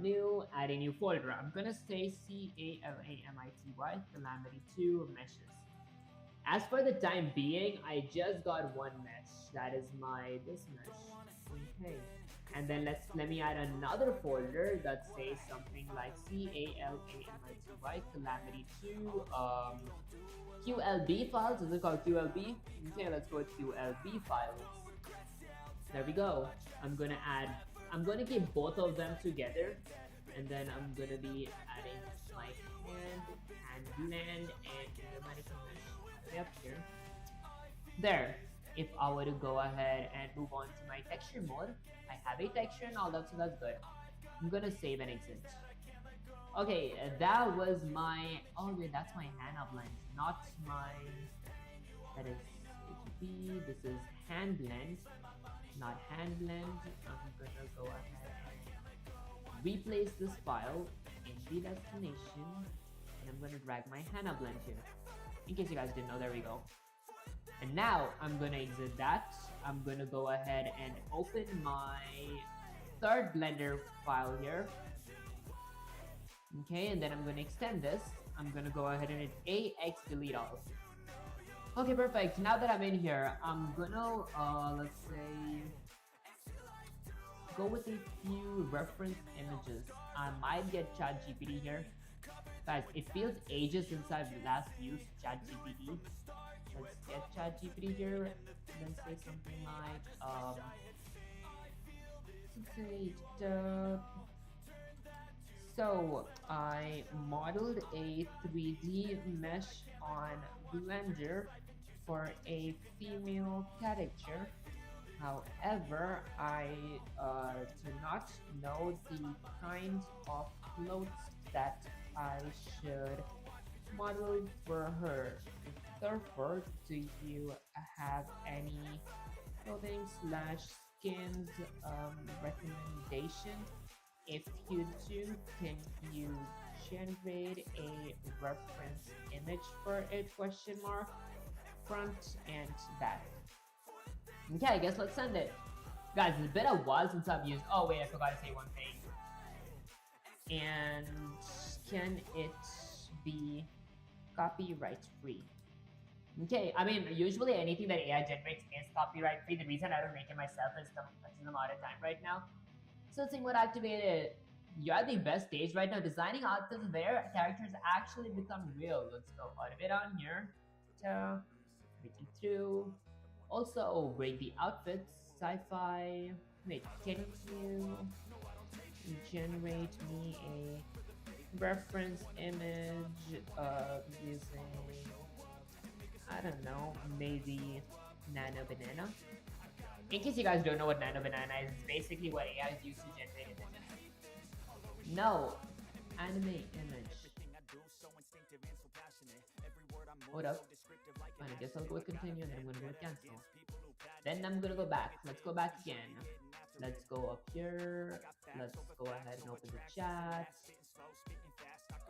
new, add a new folder. I'm gonna say CALAMITY, Calamity 2 meshes. As for the time being, I just got one mesh. That is this mesh. Okay. And then let me add another folder that says something like CALAMITY, Calamity 2 QLB files. Is it called QLB? Okay, let's go with QLB files. There we go. I'm gonna keep both of them together, and then I'm gonna be adding my hand blend, and kinematic mesh up here. There. If I were to go ahead and move on to my texture mode, I have a texture and all that, so that's good. I'm gonna save and exit. Okay, that was my. Oh wait, that's my hand blend, not my. That is HB. This is hand blend, not hand blend. I'm gonna go ahead replace this file in the destination, and I'm gonna drag my Hana blend here. In case you guys didn't know, there we go. And now I'm gonna exit that. I'm gonna go ahead and open my third Blender file here. Okay, and then I'm gonna extend this. I'm gonna go ahead and hit AX delete all. Okay, perfect. Now that I'm in here, I'm gonna, let's say, go with a few reference images. I might get ChatGPT here. Guys, it feels ages since I've last used ChatGPT. Let's get ChatGPT here. Then say something like, let's say, so I modeled a 3D mesh on Blender for a female character. However, I do not know the kind of clothes that I should model for her. Therefore, do you have any clothing slash skins recommendation? If you do, can you generate a reference image for it? Question mark. Front and back. Okay, I guess let's send it. Guys, it's been a while since I've used. Oh wait, I forgot to say one thing. And can it be copyright free? Okay, I mean, usually anything that AI generates is copyright free. The reason I don't make it myself is I'm a lot of time right now. So seeing what activated, you're at the best stage right now. Designing outfits where characters actually become real. Let's go automate on here. Reading through. Also, rate the outfits. Sci-fi. Wait, can you generate me a reference image using, I don't know, maybe Nano Banana? In case you guys don't know what Nano Banana is, it's basically what AI is used to generate images. No, anime image. Hold up. Fine, I guess I'll go with continue and then I'm gonna go with cancel. Then I'm gonna go back. Let's go back again. Let's go up here. Let's go ahead and open the chat.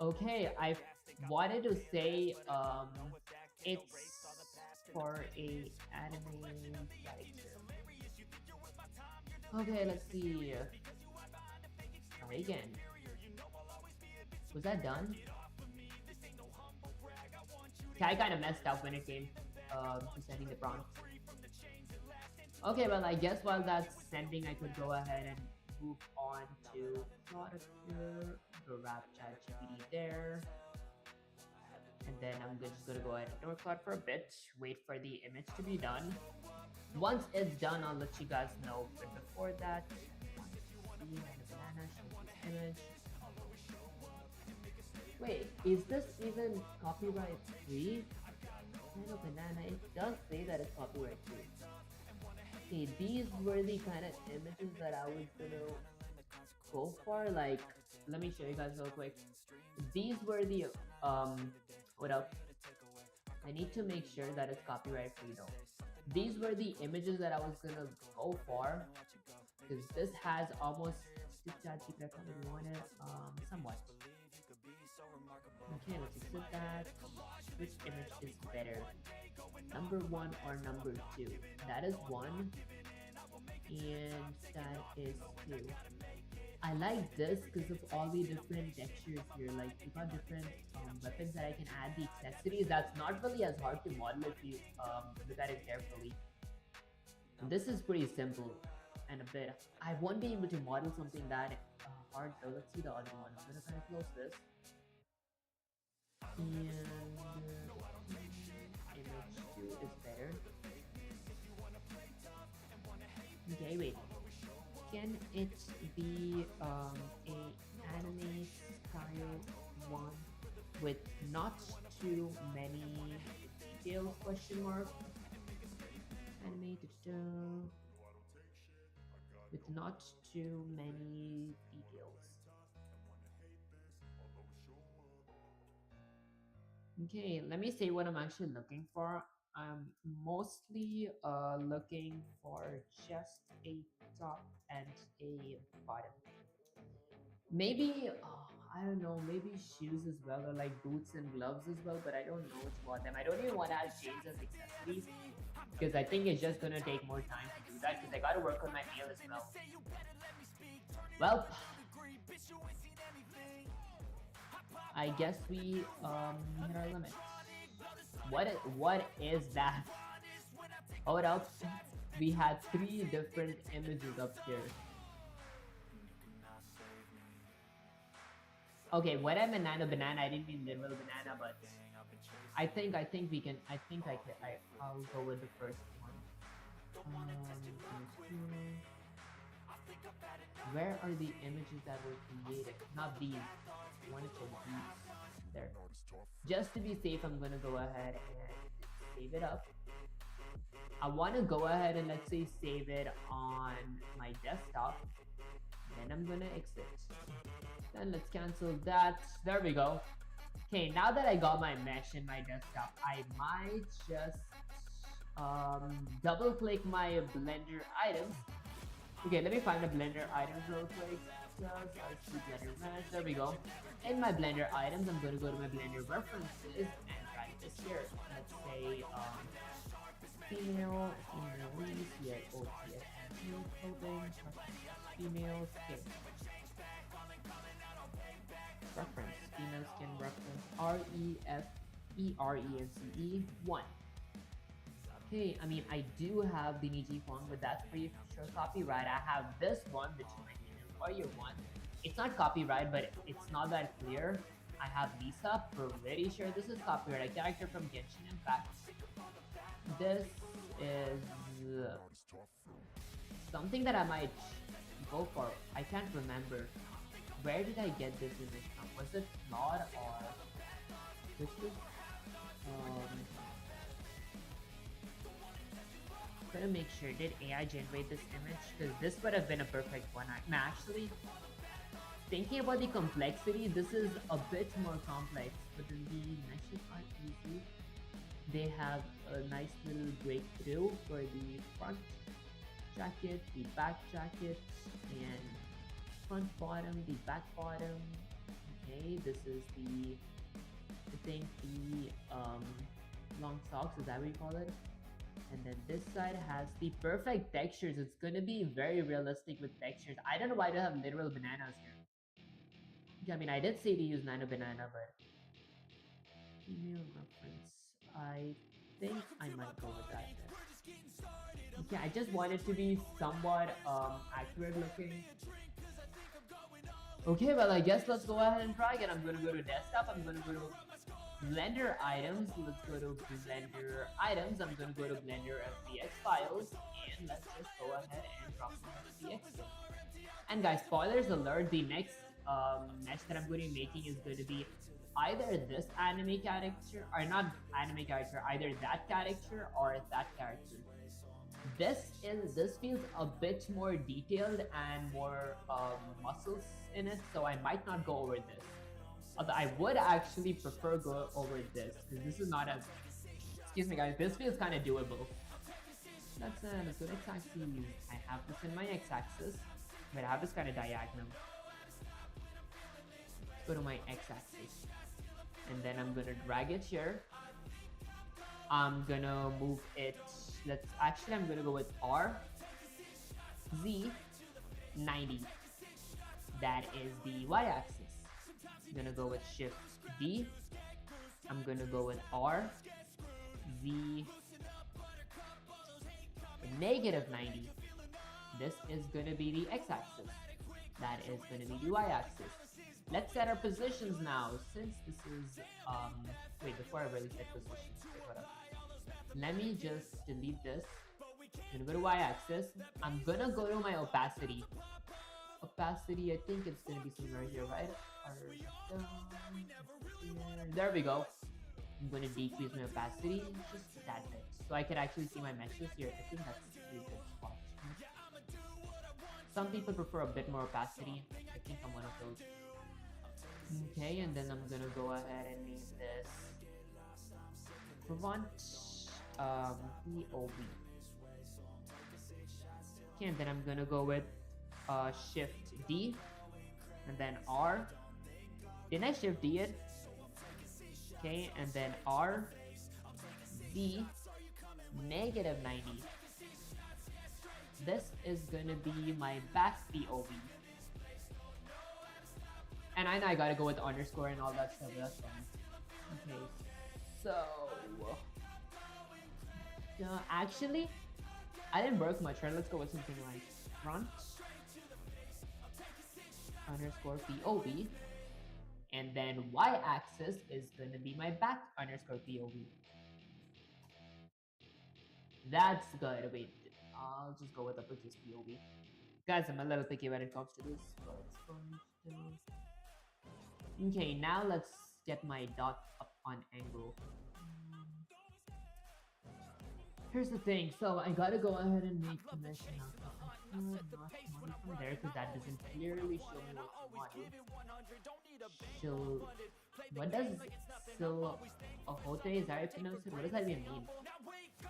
Okay, I wanted to say it's for a anime character. Okay, let's see. Try again. Was that done? Okay, I kind of messed up when it came to sending the prompt. Okay, well, I guess while that's sending, I could go ahead and move on to product here, grab ChatGPT there. And then I'm just gonna go ahead and record for a bit, wait for the image to be done. Once it's done, I'll let you guys know. But before that, banana, image. Wait, is this even copyright free? Nano Banana, it does say that it's copyright free. Okay, these were the kind of images that I was gonna go for. Like, let me show you guys real quick. These were the what up? I need to make sure that it's copyright free though. These were the images that I was gonna go for, because this has almost ChatGPT wanted somewhat. Okay, let's exit that. Which image is better? Number 1 or number 2? That is 1. And that is 2. I like this because of all the different textures here. Like, you got different weapons that I can add the accessories. That's not really as hard to model if you look at it carefully. And this is pretty simple and a bit. I won't be able to model something that hard though. Let's see the other one. I'm gonna kind of close this. And image 2 is better. Okay, wait. Can it be a anime style one with not too many details? Question mark. Anime with not too many details. Okay, let me say what I'm actually looking for. I'm mostly looking for just a top and a bottom. Maybe I don't know, maybe shoes as well, or like boots and gloves as well, but I don't know which one them. I don't even want to add chains as accessories because I think it's just gonna take more time to do that because I gotta work on my nail as well. Well, I guess we hit our limit. What is that? Hold up. We had 3 different images up here. Okay, when I meant banana, I didn't mean literal banana, but I think we can. I'll go with the first one. Where are the images that were created? Not these. I want to check these. There. Just to be safe, I'm gonna go ahead and save it up. I want to go ahead and let's say save it on my desktop. Then I'm gonna exit. Then let's cancel that. There we go. Okay, now that I got my mesh in my desktop, I might just double click my Blender items. Okay, let me find the Blender items real quick. Just Blender mesh. There we go. In my Blender items, I'm gonna go to my Blender references and drag this here. Let's say female release here. Female skin. Reference, female skin reference, REFERENCE 1. Okay, I mean, I do have the Niji one, but that's pretty sure copyright. I have this one, which is my Warrior one. It's not copyright, but it's not that clear. I have Lisa, pretty sure this is copyright. A character from Genshin Impact. This is something that I might go for. I can't remember. Where did I get this image from? Was it Claude or which was gonna make sure, did AI generate this image? Because this would have been a perfect one. I'm actually thinking about the complexity. This is a bit more complex, but then the meshes aren't easy. They have a nice little breakthrough for the front jacket, the back jacket, and front bottom, the back bottom. Okay, this is the I think the long socks, is that what you call it? And then this side has the perfect textures. It's gonna be very realistic with textures. I don't know why they have literal bananas here. Yeah, I mean, I did say to use nano banana, but female reference. I think I might go with that then. Okay, I just want it to be somewhat accurate looking. Okay, well, I guess let's go ahead and try again. I'm gonna go to desktop. I'm gonna go to Blender items. Let's go to Blender items. I'm gonna go to Blender FBX files, and let's just go ahead and drop some FBX. And guys, spoilers alert: the next mesh that I'm going to be making is going to be either this anime character, or not anime character, either that character or that character. This feels a bit more detailed and more muscles in it, so I might not go over this. Although I would actually prefer go over this because this is not as, excuse me guys, this feels kind of doable. Let's go to x-axis. I have this in my x-axis, but I have this kind of diagonal. Let's go to my x-axis, and then I'm gonna drag it here. I'm gonna move it. I'm gonna go with R Z 90. That is the y-axis. I'm gonna go with Shift D. I'm gonna go with R Z negative 90. This is gonna be the x-axis. That is gonna be the y-axis. Let's set our positions now. Since this is wait, before I really set positions, wait, what up? Let me just delete this. I'm gonna go to y-axis. I'm gonna go to my opacity. Opacity, I think it's gonna be somewhere here, right? There we go. I'm gonna decrease my opacity just that bit, so I can actually see my meshes here. I think that's a really good spot. Some people prefer a bit more opacity. I think I'm one of those. Okay, and then I'm gonna go ahead and name this Provant POV. Okay, and then I'm gonna go with Shift D. and then R. Didn't I shift D it? Okay, and then R, Z, negative 90. This is gonna be my back POV. And I know I gotta go with underscore and all that stuff, but that's fine. Okay, so actually, I didn't work much, right? Let's go with something like front underscore POV, and then y-axis is gonna be my back underscore POV. That's good. Wait, I'll just go with uppercase POV. Guys, I'm a little picky when it comes to this, but it's fine. Okay, now let's get my dot up on angle. Here's the thing, so I gotta go ahead and make the mesh now. I could not money from there because that doesn't clearly show me what you want. What does Ahote, is that how you pronounce it? What does that even mean?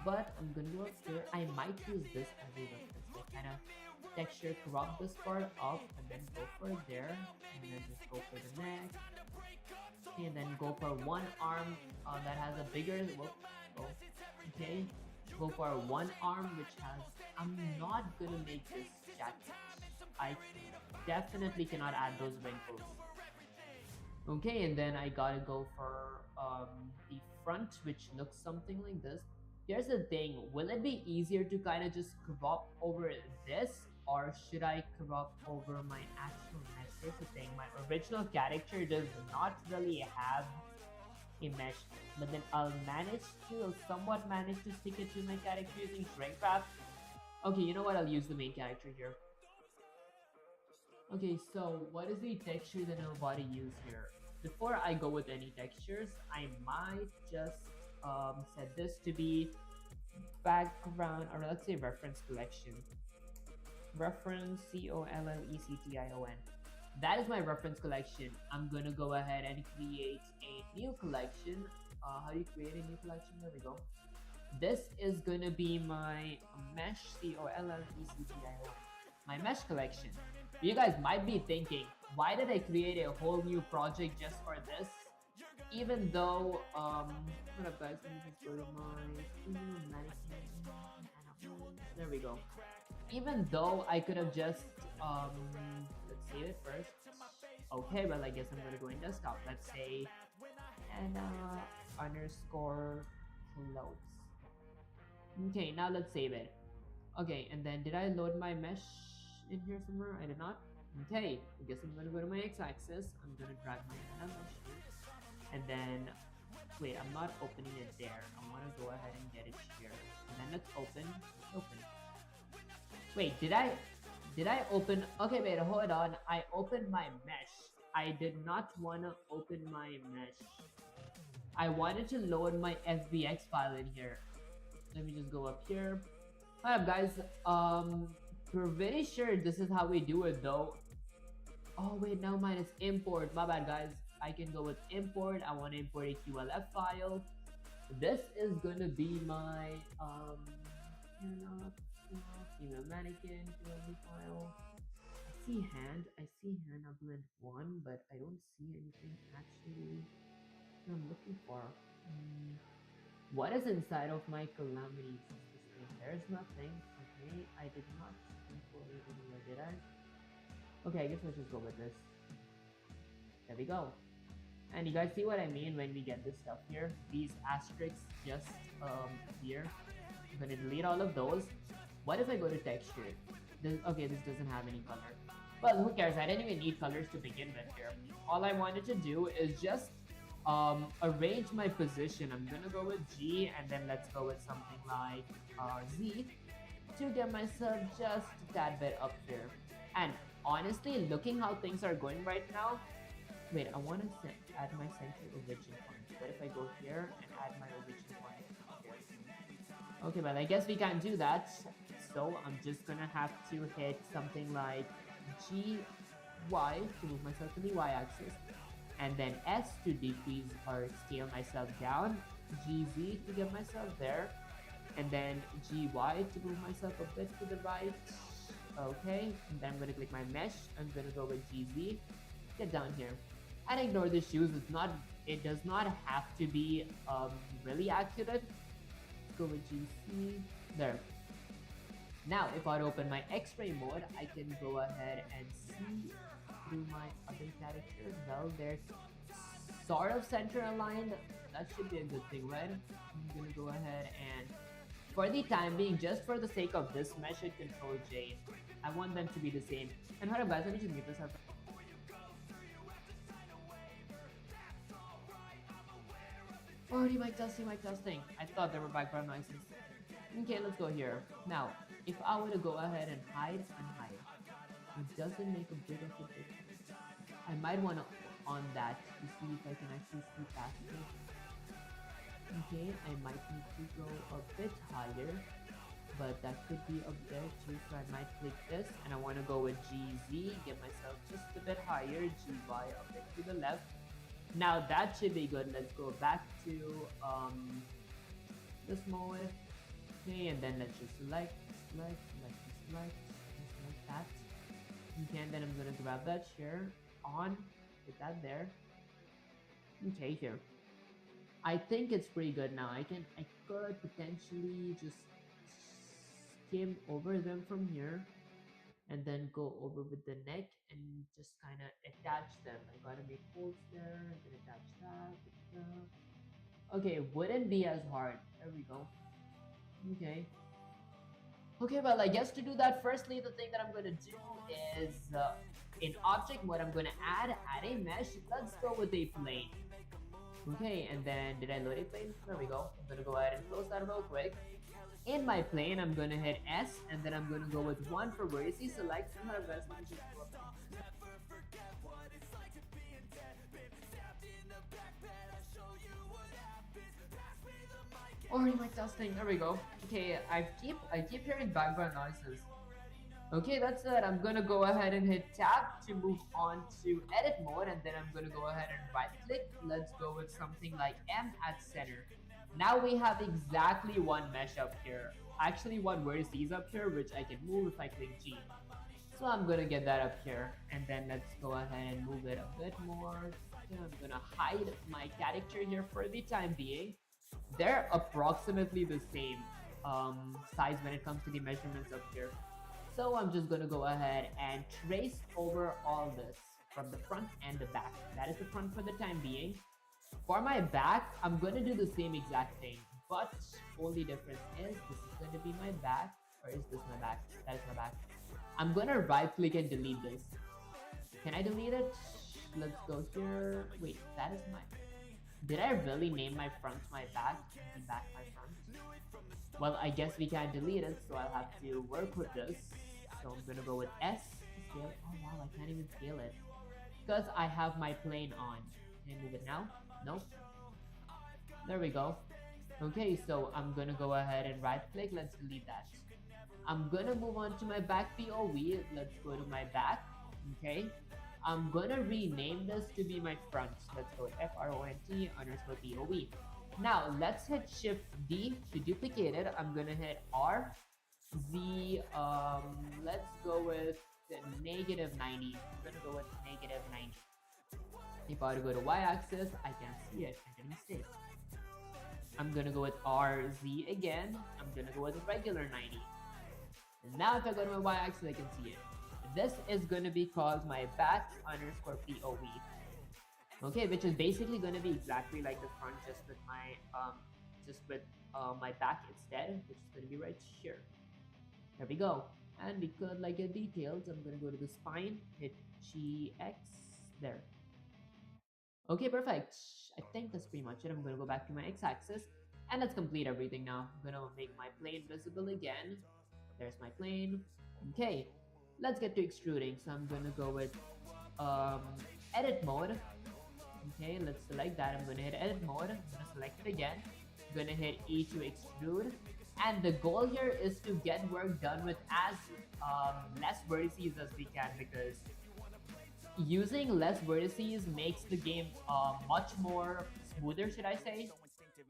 But I'm gonna go up here. I might use this as a reference. So kind of texture crop this part up and then go for there. And then just go for the neck. And then go for one arm that has a bigger, okay. Go for one arm which has, I'm not gonna make this jacket. I definitely cannot add those wrinkles. Okay, and then I gotta go for the front, which looks something like this. Here's the thing, will it be easier to kind of just crop over this, or should I crop over my actual mesh? Here's the thing, my original character does not really have a mesh, but then I'll somewhat manage to stick it to my character using shrink wrap. Okay, you know what, I'll use the main character here. Okay, so what is the texture that I'm about to use here? Before I go with any textures, I might just set this to be background, or let's say reference collection. Reference collection. That is my reference collection. I'm gonna go ahead and create a new collection. How do you create a new collection? There we go. This is gonna be my mesh collection. My mesh collection. You guys might be thinking, why did I create a whole new project just for this? Even though, what up guys, let me just go to my mannequin. There we go. Even though I could have just, let's save it first. Okay, well I guess I'm gonna go in desktop. Let's say, and underscore close. Okay, now let's save it. Okay, and then did I load my mesh in here somewhere? I did not. Okay, I guess I'm gonna go to my x-axis. I'm gonna drag my mesh here. And then, wait, I'm not opening it there. I wanna go ahead and get it here. And then let's open. Wait, did I open? Okay, wait, hold on. I opened my mesh. I did not wanna open my mesh. I wanted to load my FBX file in here. Let me just go up here. Alright guys, we're very sure this is how we do it though. Oh wait, now mine is import. My bad guys. I can go with import. I want to import a QLF file. This is gonna be my female mannequin QLF file. I see hand of blend 1, but I don't see anything actually that I'm looking for. What is inside of my calamity system? There's nothing. Okay, I did not import it anywhere, did I? Okay, I guess let's just go with this. There we go. And you guys see what I mean when we get this stuff here? These asterisks just here. I'm gonna delete all of those. What if I go to texture? This doesn't have any color. Well, who cares? I didn't even need colors to begin with here. All I wanted to do is just arrange my position. I'm gonna go with G, and then let's go with something like Z to get myself just a tad bit up here. And honestly, looking how things are going right now, wait, I want to add my center origin point. What if I go here and add my origin point here? Okay, well, I guess we can't do that. So I'm just gonna have to hit something like GY to move myself to the y-axis, and then S to decrease or scale myself down, GZ to get myself there, and then GY to move myself a bit to the right. Okay, and then I'm gonna click my mesh. I'm gonna go with GZ. Get down here. And ignore the shoes. It does not have to be really accurate. Let's go with GC. There. Now, if I open my X-ray mode, I can go ahead and see through my other characters. Well, they're sort of center aligned. That should be a good thing, right? I'm gonna go ahead and, for the time being, just for the sake of this mesh and Control J, I want them to be the same. And hold on, guys, let me just mute this up. Already mic testing. I thought there were background noises. Okay, let's go here. Now, if I were to go ahead and hide, it doesn't make a bit of a difference. I might want to on that to see if I can actually see past it. Okay, I might need to go a bit higher, but that could be up there too, so I might click this, and I want to go with GZ, get myself just a bit higher, GY a bit to the left. Now that should be good. Let's go back to this mode. Okay, and then let's just select just like that. Okay, and then I'm gonna grab that here on, put that there. Okay, here. I think it's pretty good now. I could potentially just skim over them from here and then go over with the neck and just kind of attach them. I gotta make holes there and then attach that. Okay, wouldn't be as hard. There we go. Okay. Okay, well, I guess to do that, firstly, the thing that I'm gonna do is in object mode, I'm gonna add a mesh. Let's go with a plane. Okay, and then did I load a plane? There we go. I'm gonna go ahead and close that real quick. In my plane, I'm gonna hit S, and then I'm gonna go with 1 for vertices, select from our best. Already my testing. There we go. Okay, I keep hearing background noises. Okay, that's it. I'm gonna go ahead and hit tab to move on to edit mode, and then I'm gonna go ahead and right click. Let's go with something like M at center. Now we have exactly one mesh up here. Actually, one vertices up here, which I can move if I click G. So I'm gonna get that up here, and then let's go ahead and move it a bit more. Okay, I'm gonna hide my character here for the time being. They're approximately the same size when it comes to the measurements up here. So I'm just gonna go ahead and trace over all this from the front and the back. That is the front for the time being. For my back, I'm gonna do the same exact thing, but only difference is this is gonna be my back, or is this my back? That is my back. I'm gonna right click and delete this. Can I delete it? Let's go here. Wait, that is my... Did I really name my front my back and the back my front? Well, I guess we can't delete it, so I'll have to work with this. So I'm gonna go with S. Scale. Oh wow, I can't even scale it. Because I have my plane on. Can I move it now? Nope. There we go. Okay, so I'm gonna go ahead and right click. Let's delete that. I'm gonna move on to my back POV. Let's go to my back. Okay. I'm gonna rename this to be my front. Let's go with FRONT_POV. Now let's hit Shift D to duplicate it. I'm gonna hit R, Z, let's go with the -90. I'm gonna go with -90. If I go to Y-axis, I can see it. I can mistake. I'm gonna go with RZ again. I'm gonna go with regular 90. And now if I go to my Y-axis, I can see it. This is gonna be called my back_POV. Okay, which is basically gonna be exactly like the front, just with my back instead, which is gonna be right here. There we go. And we could like get details. I'm gonna go to the spine, hit GX there. Okay, perfect. I think that's pretty much it. I'm gonna go back to my X-axis and let's complete everything now. I'm gonna make my plane visible again. There's my plane. Okay, let's get to extruding. So I'm gonna go with edit mode. Okay, let's select that. I'm gonna hit edit mode. I'm gonna select it again. I'm gonna hit E to extrude. And the goal here is to get work done with as less vertices as we can, because using less vertices makes the game much more smoother, should I say.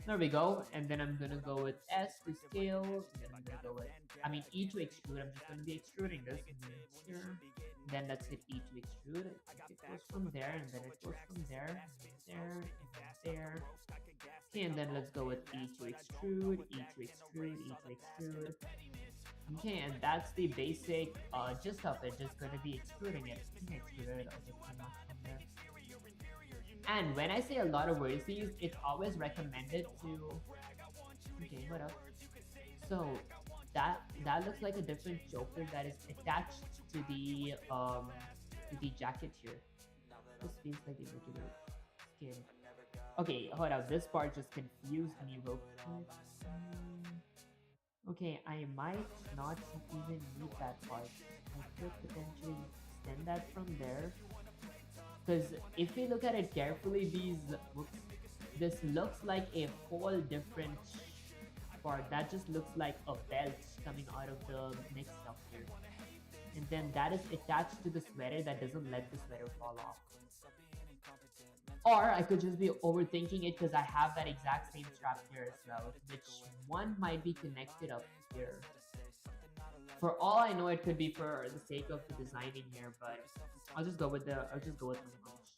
There we go. And then I'm gonna go with S to scale. Then I'm gonna go with, I mean, E to extrude. I'm just gonna be extruding this. And then here. Then let's hit E to extrude. It goes from there, and then it goes from there, and there. Okay, and then let's go with E to extrude, E to extrude, E to extrude. Okay, and that's the basic gist of it. Just gonna be extruding it. Extruded. Okay, pretty much from there. And when I say a lot of vertices, it's always recommended to. Okay, what up? So that looks like a different choker that is attached to the jacket here. This feels like a regular skin. Okay, hold up. This part just confused me real quick. Okay, I might not even need that part. I could potentially extend that from there. Because if we look at it carefully, this looks like a whole different part. That just looks like a belt coming out of the neck stuff here. And then that is attached to the sweater that doesn't let the sweater fall off. Or I could just be overthinking it because I have that exact same strap here as well, which one might be connected up here. For all I know, it could be for the sake of the designing here, but I'll just go with my hunch.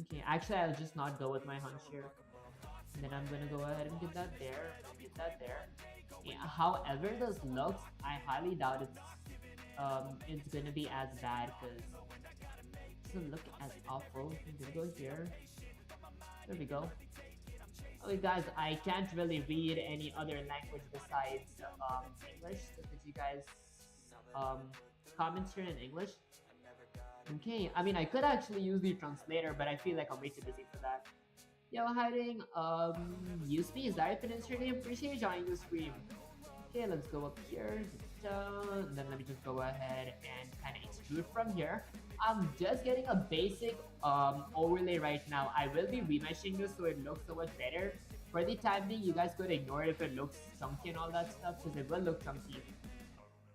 Okay, actually I'll just not go with my hunch here. And then I'm gonna go ahead and get that there, get that there. Yeah, however this looks, I highly doubt it's gonna be as bad because it doesn't look as awful. I'm gonna go here. There we go. Okay guys, I can't really read any other language besides English, so could you guys comments here in English? Okay, I mean I could actually use the translator, but I feel like I'm way too busy for that. Yo, hiding, use me, is that your Peninsula name? Appreciate you joining the stream. Okay, let's go up here, then let me just go ahead and kind of extrude from here. I'm just getting a basic overlay right now. I will be remeshing this so it looks so much better. For the time being, you guys could ignore it if it looks chunky and all that stuff, because it will look chunky.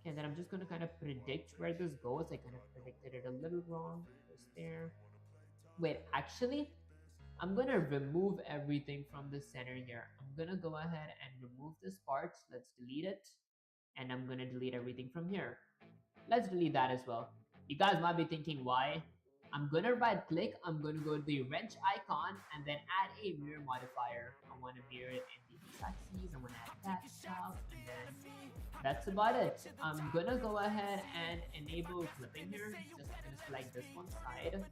Okay, and then I'm just gonna kind of predict where this goes. I kind of predicted it a little wrong. Just there. Wait, actually, I'm gonna remove everything from the center here. I'm gonna go ahead and remove this part. Let's delete it. And I'm gonna delete everything from here. Let's delete that as well. You guys might be thinking why. I'm gonna right click, I'm gonna go to the wrench icon and then add a mirror modifier. I wanna mirror it in the x-axis, I wanna add that stuff, and then that's about it. I'm gonna go ahead and enable clipping here. Just gonna select this one side.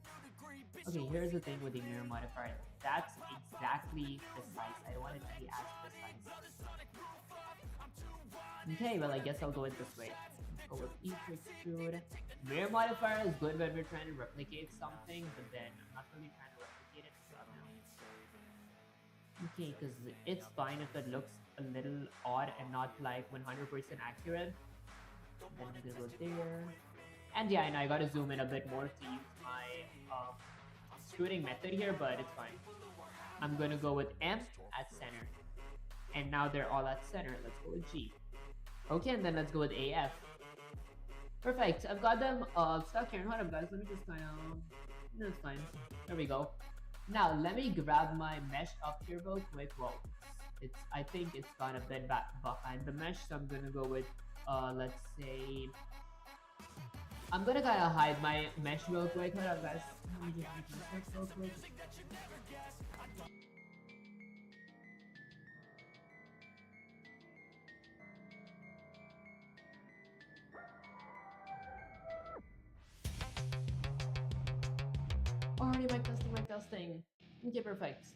Okay, here's the thing with the mirror modifier. That's exactly precise. I don't want it to be as precise. Okay, well I guess I'll go it this way. Let's go with E to extrude. Mirror modifier is good when we're trying to replicate something, but then I'm not really trying to replicate it now. Okay, because it's fine if it looks a little odd and not like 100% accurate. Then I'm gonna go there. And yeah, and I gotta zoom in a bit more to use my extruding method here, but it's fine. I'm gonna go with M at center. And now they're all at center. Let's go with G. Okay, and then let's go with AF. Perfect. I've got them stuck here. Hold up, guys. Let me just kind of. No, it's fine. There we go. Now let me grab my mesh up here real quick. Well, I think it's gone a bit back behind the mesh, so I'm gonna go with let's say. I'm gonna kind of hide my mesh real quick. Hold up, guys. Let me just make this real quick. Already mic testing. Okay, perfect.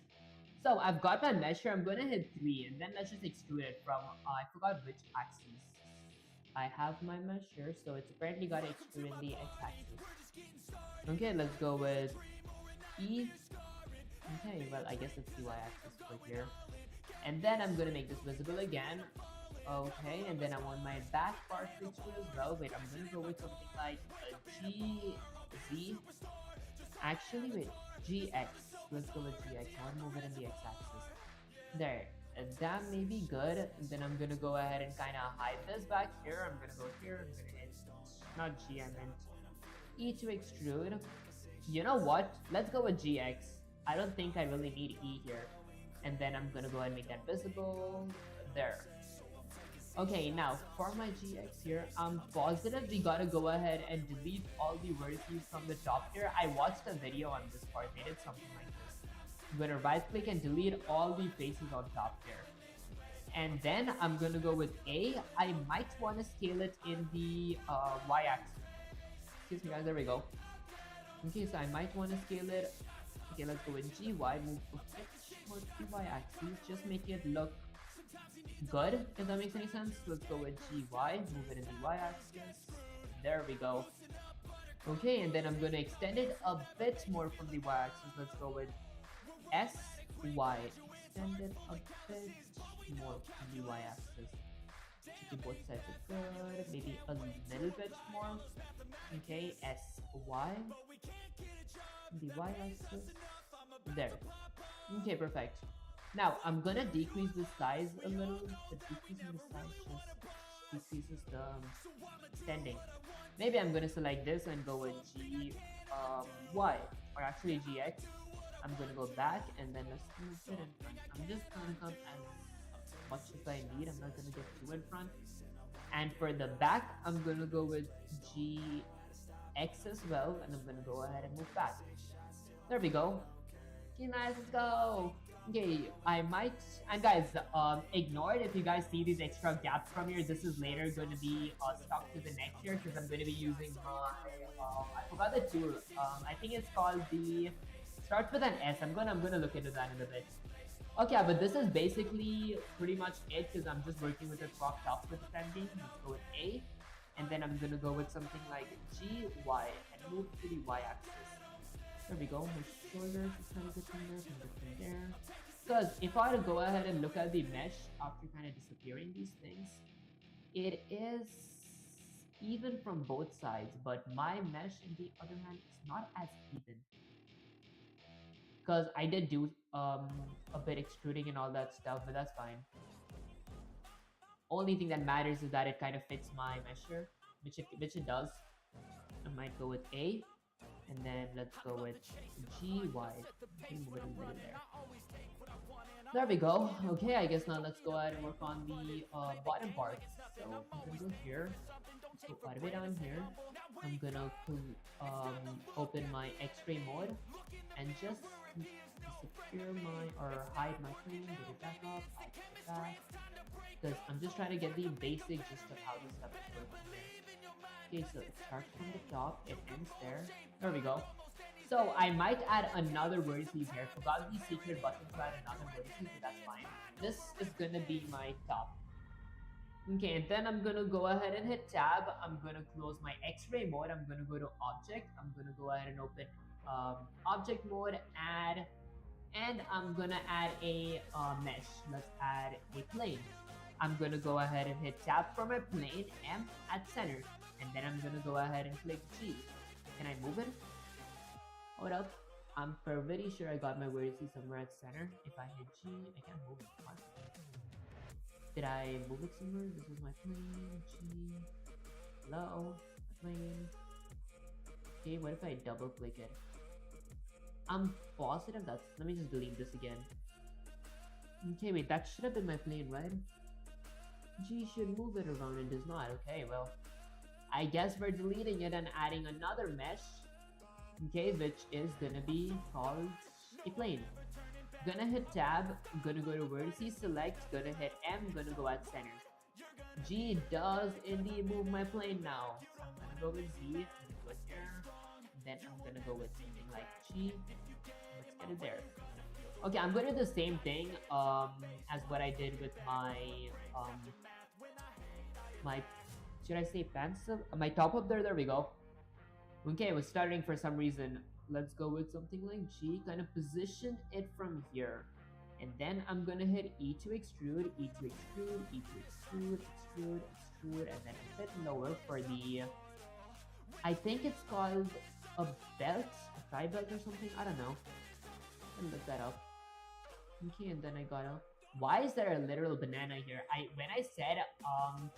So I've got my mesh here. I'm gonna hit 3 and then let's just extrude it from, I forgot which axis. I have my mesh here, so it's apparently got to extrude in the x-axis. Okay, let's go with E. Okay, well I guess it's the y-axis over here. And then I'm gonna make this visible again. Okay, and then I want my back part to extrude as well. Wait, I'm gonna go with something like GZ. Actually, wait, GX. Let's go with GX. I want to move it in the x-axis. There. That may be good. And then I'm gonna go ahead and kind of hide this back here. I'm gonna go here. I'm gonna hit not G. I meant E to extrude. You know what? Let's go with GX. I don't think I really need E here. and then I'm gonna go ahead and make that visible. There. Okay, now for my GX here, I'm positive we gotta go ahead and delete all the vertices from the top here. I watched a video on this part, they did something like this. I'm gonna right click and delete all the faces on top here. And then I'm gonna go with A. I might want to scale it in the y-axis. Excuse me guys, there we go. Okay, so I might want to scale it. Okay, let's go with GY, move a bit towards the y-axis, just make it look good, if that makes any sense. Let's go with GY, move it in the y-axis. There we go. Okay, and then I'm gonna extend it a bit more from the y-axis. Let's go with SY. Extend it a bit more from the y-axis. Checking both sides are good. Maybe a little bit more. Okay, SY. The y-axis. There. Okay, perfect. Now I'm gonna decrease the size a little. But decreasing the size just decreases the extending. Maybe I'm gonna select this and go with Y or actually GX. I'm gonna go back and then let's move it in front. I'm just gonna come as much as I need. I'm not gonna get too in front. And for the back, I'm gonna go with GX as well, and I'm gonna go ahead and move back. There we go. Okay, nice, let's go. Okay, I might, and guys, ignore it if you guys see these extra gaps from here. This is later going to be stuck to the next year because I'm going to be using my, I forgot the tool. I think it's called the, starts with an S. I'm gonna look into that in a bit. Okay, but this is basically pretty much it because I'm just working with the crop top for the time being. Let's go with A, and then I'm gonna go with something like GY and move to the Y-axis. There we go, my shoulders is kind of good from there, Because if I were to go ahead and look at the mesh after kind of disappearing these things, it is even from both sides, but my mesh on the other hand is not as even. Because I did do a bit extruding and all that stuff, but that's fine. Only thing that matters is that it kind of fits my mesh here, which it does. I might go with A. And then let's go with GY. There we go. Okay, I guess now let's go ahead and work on the bottom part. So I'm gonna go here. Let's go quite a bit down here. I'm gonna open my X-ray mode and just disappear my or hide my plane, get it back up, hide it back. Because I'm just trying to get the basic gist of how this stuff is working. Okay, so it starts from the top, it ends there. There we go. So I might add another vertices here. Forgot the secret button to add another vertices, but that's fine. This is gonna be my top. Okay, and then I'm gonna go ahead and hit tab. I'm gonna close my X-ray mode. I'm gonna go to object. I'm gonna go ahead and open object mode, add, and I'm gonna add a mesh. Let's add a plane. I'm gonna go ahead and hit tab for my plane, M at center, and then I'm gonna go ahead and click G. Can I move it? Hold up. I'm pretty sure I got my vertices somewhere at center. If I hit G, I can't move it. What? Did I move it somewhere? This is my plane. G. Hello? My plane. Okay, what if I double click it? I'm positive that's... Let me just delete this again. Okay, wait, that should have been my plane, right? G should move it around and does not. Okay, well, I guess we're deleting it and adding another mesh. Okay, which is gonna be called a plane. Gonna hit tab, gonna go to vertices select, gonna hit M, gonna go at center. G does indeed move my plane now. So I'm gonna go with Z, I'm gonna go here, then I'm gonna go with something like G. Let's get it there. Okay, I'm gonna do the same thing as what I did with my should I say pencil? My top up there, there we go. Okay, it was stuttering for some reason. Let's go with something like G, kind of position it from here. And then I'm gonna hit E to extrude, E to extrude, E to extrude, extrude, extrude, and then a bit lower for the, I think it's called a belt, a thigh belt or something, I don't know. Let me look that up. Okay, and then I got a, why is there a literal banana here? When I said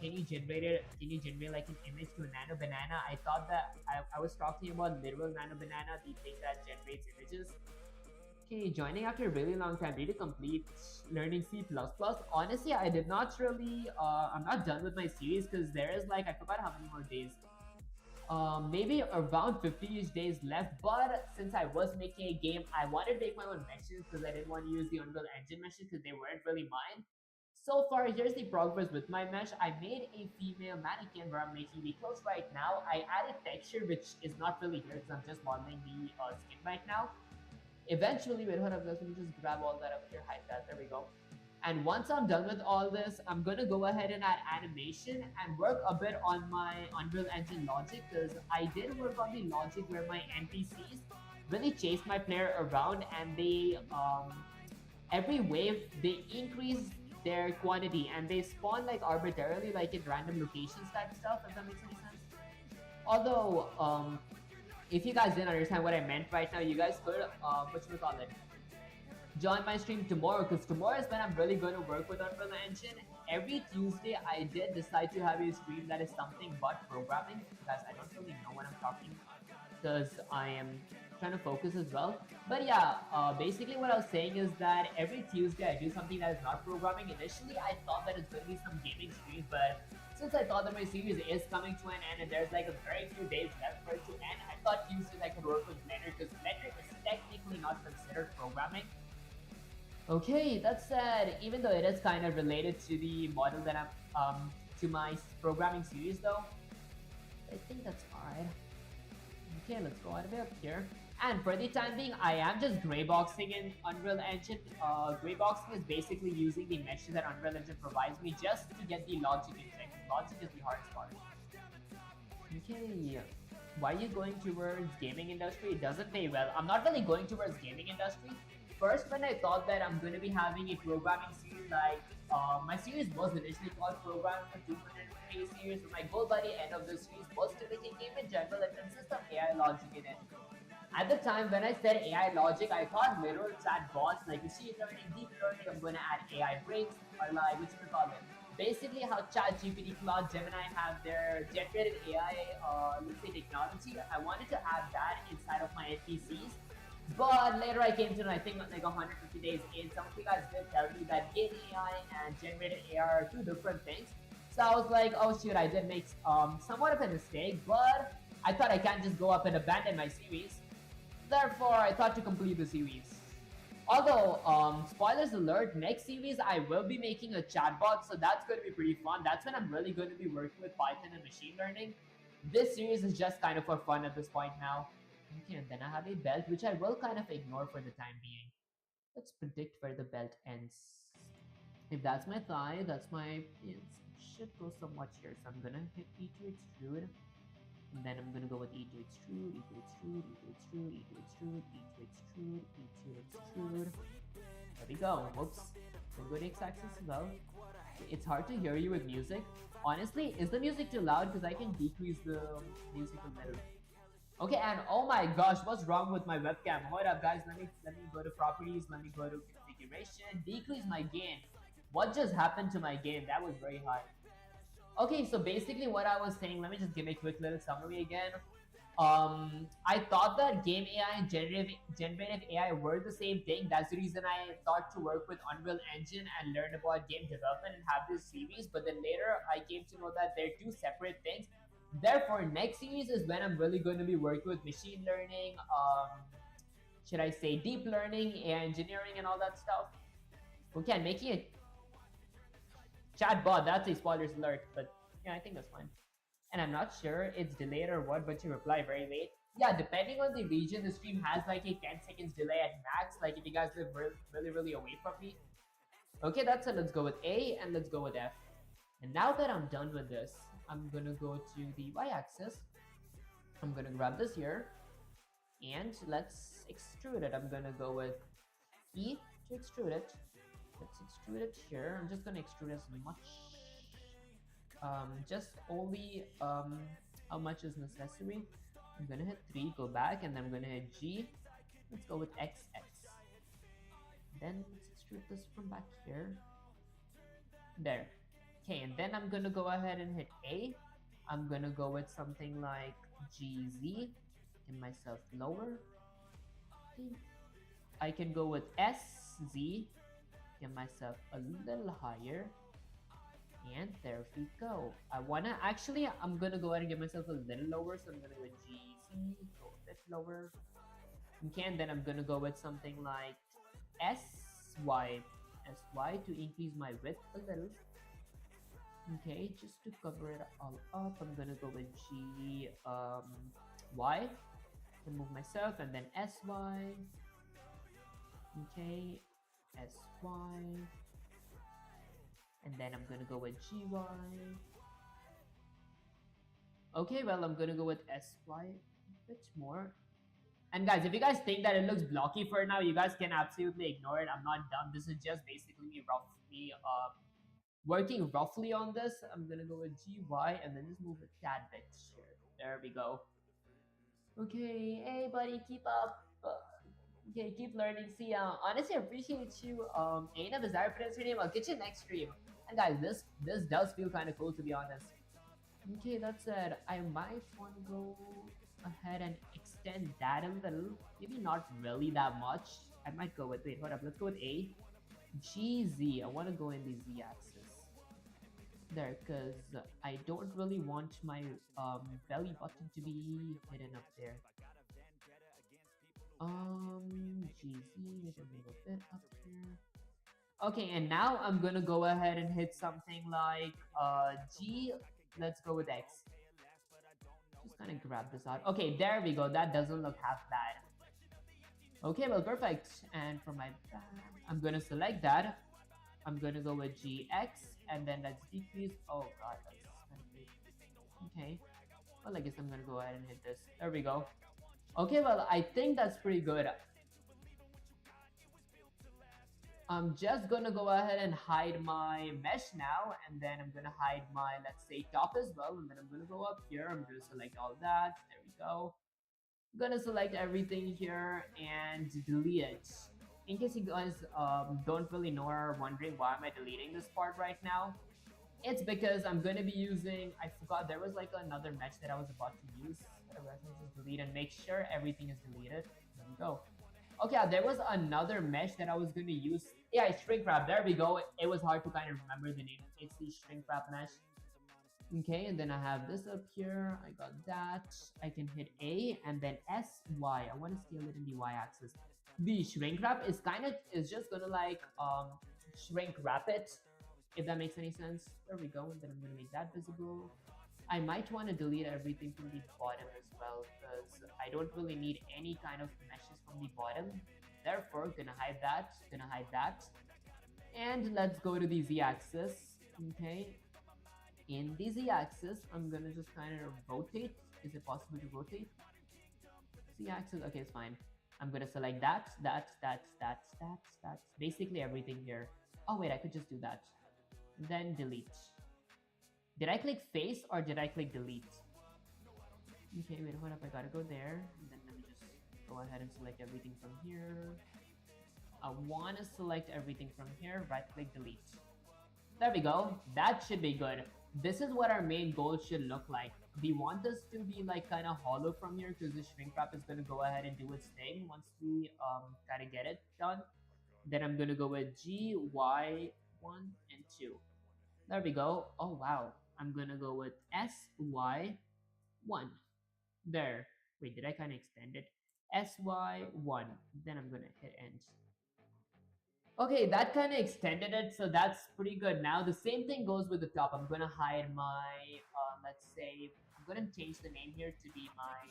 can you generate like an image to a nano banana, I thought that I was talking about literal nano banana, the thing that generates images. Okay, joining after a really long time. Need to complete learning C++. Honestly, I did not really. I'm not done with my series because there is like I forgot how many more days. Maybe around 50-ish days left. But since I was making a game, I wanted to make my own meshes because I didn't want to use the Unreal Engine meshes because they weren't really mine. So far, here's the progress with my mesh. I made a female mannequin where I'm making the clothes right now. I added texture, which is not really here because I'm just modeling the skin right now. Eventually, wait, hold up, let me just grab all that up here, hide that, there we go. And once I'm done with all this, I'm gonna go ahead and add animation and work a bit on my Unreal Engine logic because I did work on the logic where my NPCs really chase my player around and they, every wave, they increase their quantity and they spawn like arbitrarily, like in random locations type stuff, if that makes any sense. Although, if you guys didn't understand what I meant right now, you guys could, whatchamacallit, join my stream tomorrow because tomorrow is when I'm really going to work with Unreal Engine. Every Tuesday, I did decide to have a stream that is something but programming. Guys, I don't really know what I'm talking because I am trying to focus as well. But yeah, basically what I was saying is that every Tuesday I do something that is not programming. Initially, I thought that it's going to be some gaming streams, but since I thought that my series is coming to an end and there's like a very few days left for it to end, I thought Tuesdays I could work with Blender because Blender is technically not considered programming. Okay, that said, even though it is kind of related to the model that to my programming series though, I think that's alright. Okay, let's go all the way up here. And for the time being, I am just grayboxing in Unreal Engine. Grayboxing is basically using the meshes that Unreal Engine provides me just to get the logic injected. Logic is the hardest part. Okay, why are you going towards gaming industry? It doesn't pay well. I'm not really going towards gaming industry. First, when I thought that I'm going to be having a programming series, like my series was initially called Program for 200K series, but my goal by the end of the series was to make a game in general that consists of AI logic in it. At the time when I said AI logic, I thought literal chatbots like machine learning, deep learning, I'm going to add AI brains, or like, what you call it? Basically how ChatGPT, Claude, Gemini have their generated AI, let's say technology. I wanted to add that inside of my NPCs. But later I came to know, I think like 150 days in, some of you guys did tell me that game AI and generated AI are two different things. So I was like, oh shoot, I did make somewhat of a mistake, but I thought I can't just go up and abandon my series. Therefore, I thought to complete the series. Although, spoilers alert, next series I will be making a chatbot, so that's going to be pretty fun. That's when I'm really going to be working with Python and machine learning. This series is just kind of for fun at this point now. Okay, and then I have a belt, which I will kind of ignore for the time being. Let's predict where the belt ends. If that's my thigh, that's my... It should go somewhat here, so I'm gonna hit E to extrude. And then I'm gonna go with E to extrude, E to extrude, E to extrude, E to extrude, E to extrude, E to extrude. There we go. Whoops. We'll go to X-axis as well. It's hard to hear you with music. Honestly, is the music too loud? Because I can decrease the music a little. Okay, and oh my gosh, what's wrong with my webcam? Hold up, guys. Let me go to properties. Let me go to configuration. Decrease my gain. What just happened to my game? That was very high. Okay, so basically what I was saying, let me just give a quick little summary again. I thought that game AI and generative AI were the same thing. That's the reason I thought to work with Unreal Engine and learn about game development and have this series. But then later I came to know that they're two separate things. Therefore, next series is when I'm really going to be working with machine learning, should I say deep learning, AI engineering, and all that stuff. Okay, I'm making a chatbot. That's a spoilers alert, but yeah, I think that's fine. And I'm not sure it's delayed or what, but you reply very late. Yeah, depending on the region, the stream has like a 10 seconds delay at max, like if you guys live really away from me. Okay, that's it. Let's go with A and let's go with F. And now that I'm done with this, I'm gonna go to the y-axis. I'm gonna grab this here and let's extrude it. I'm gonna go with E to extrude it. Let's extrude it here. I'm just gonna extrude as much, just only how much is necessary. I'm gonna hit 3, go back, and then I'm gonna hit G. Let's go with XX. Then let's extrude this from back here. There. Okay, and then I'm gonna go ahead and hit A. I'm gonna go with something like GZ. Get myself lower. Okay. I can go with S, Z, get myself a little higher. And there we go. I'm gonna go ahead and get myself a little lower, so I'm gonna go with GZ, go a bit lower. Okay, and then I'm gonna go with something like SY, SY to increase my width a little. Okay, just to cover it all up, I'm gonna go with Y to move myself, and then SY. Okay, SY, and then I'm gonna go with GY. Okay, well, I'm gonna go with SY a bit more. And guys, if you guys think that it looks blocky for now, you guys can absolutely ignore it. I'm not dumb. This is just basically me roughly working roughly on this. I'm gonna go with GY and then just move a tad bit here. There we go. Okay, hey buddy, keep up. Okay, keep learning. See, honestly, I appreciate you. Aina Bizarre for your name. I'll get you next stream. And guys, this does feel kind of cool to be honest. Okay, that said, I might want to go ahead and extend that a little. Maybe not really that much. I might go with, wait, hold up, let's go with A. GZ, I want to go in the Z axis. There, because I don't really want my belly button to be hidden up there. GZ, maybe a little bit up here. Okay, and now I'm gonna go ahead and hit something like G. Let's go with X. Just kind of grab this out. Okay, there we go. That doesn't look half bad. Okay, well, perfect. And for my back, I'm gonna select that. I'm gonna go with GX, and then let's decrease. Oh god, that's kind of big. Okay. Well, I guess I'm gonna go ahead and hit this. There we go. Okay, well, I think that's pretty good. I'm just gonna go ahead and hide my mesh now, and then I'm gonna hide my, let's say, top as well, and then I'm gonna go up here. I'm gonna select all that. There we go. I'm gonna select everything here and delete it. In case you guys don't really know or are wondering why am I deleting this part right now, it's because I'm gonna be using, I forgot, there was like another mesh that I was about to use. Whatever, let's just delete and make sure everything is deleted. There we go. Okay, there was another mesh that I was going to use. Yeah, shrink wrap. There we go. It was hard to kind of remember the name. It's the shrink wrap mesh. Okay, and then I have this up here. I got that. I can hit A and then SY. I want to scale it in the Y axis. The shrink wrap is just gonna like shrink wrap it, if that makes any sense. There we go. And then I'm gonna make that visible. I might want to delete everything from the bottom as well because I don't really need any kind of meshes from the bottom. Therefore, gonna hide that. And let's go to the Z-axis. Okay. In the Z-axis, I'm gonna just kind of rotate. Is it possible to rotate? Z-axis, okay, it's fine. I'm gonna select that. Basically everything here. Oh wait, I could just do that. Then delete. Did I click face or did I click delete? Okay, wait, hold up, I gotta go there. And then let me just go ahead and select everything from here. I wanna select everything from here, right click delete. There we go, that should be good. This is what our main goal should look like. We want this to be like kind of hollow from here because the shrink wrap is gonna go ahead and do its thing once we kind of get it done. Then I'm gonna go with G, Y, 1 and 2. There we go. Oh wow. I'm gonna go with SY1. There. Wait, did I kind of extend it? SY1. Then I'm gonna hit end. Okay, that kind of extended it, so that's pretty good. Now the same thing goes with the top. I'm gonna hide my, let's say, I'm gonna change the name here to be my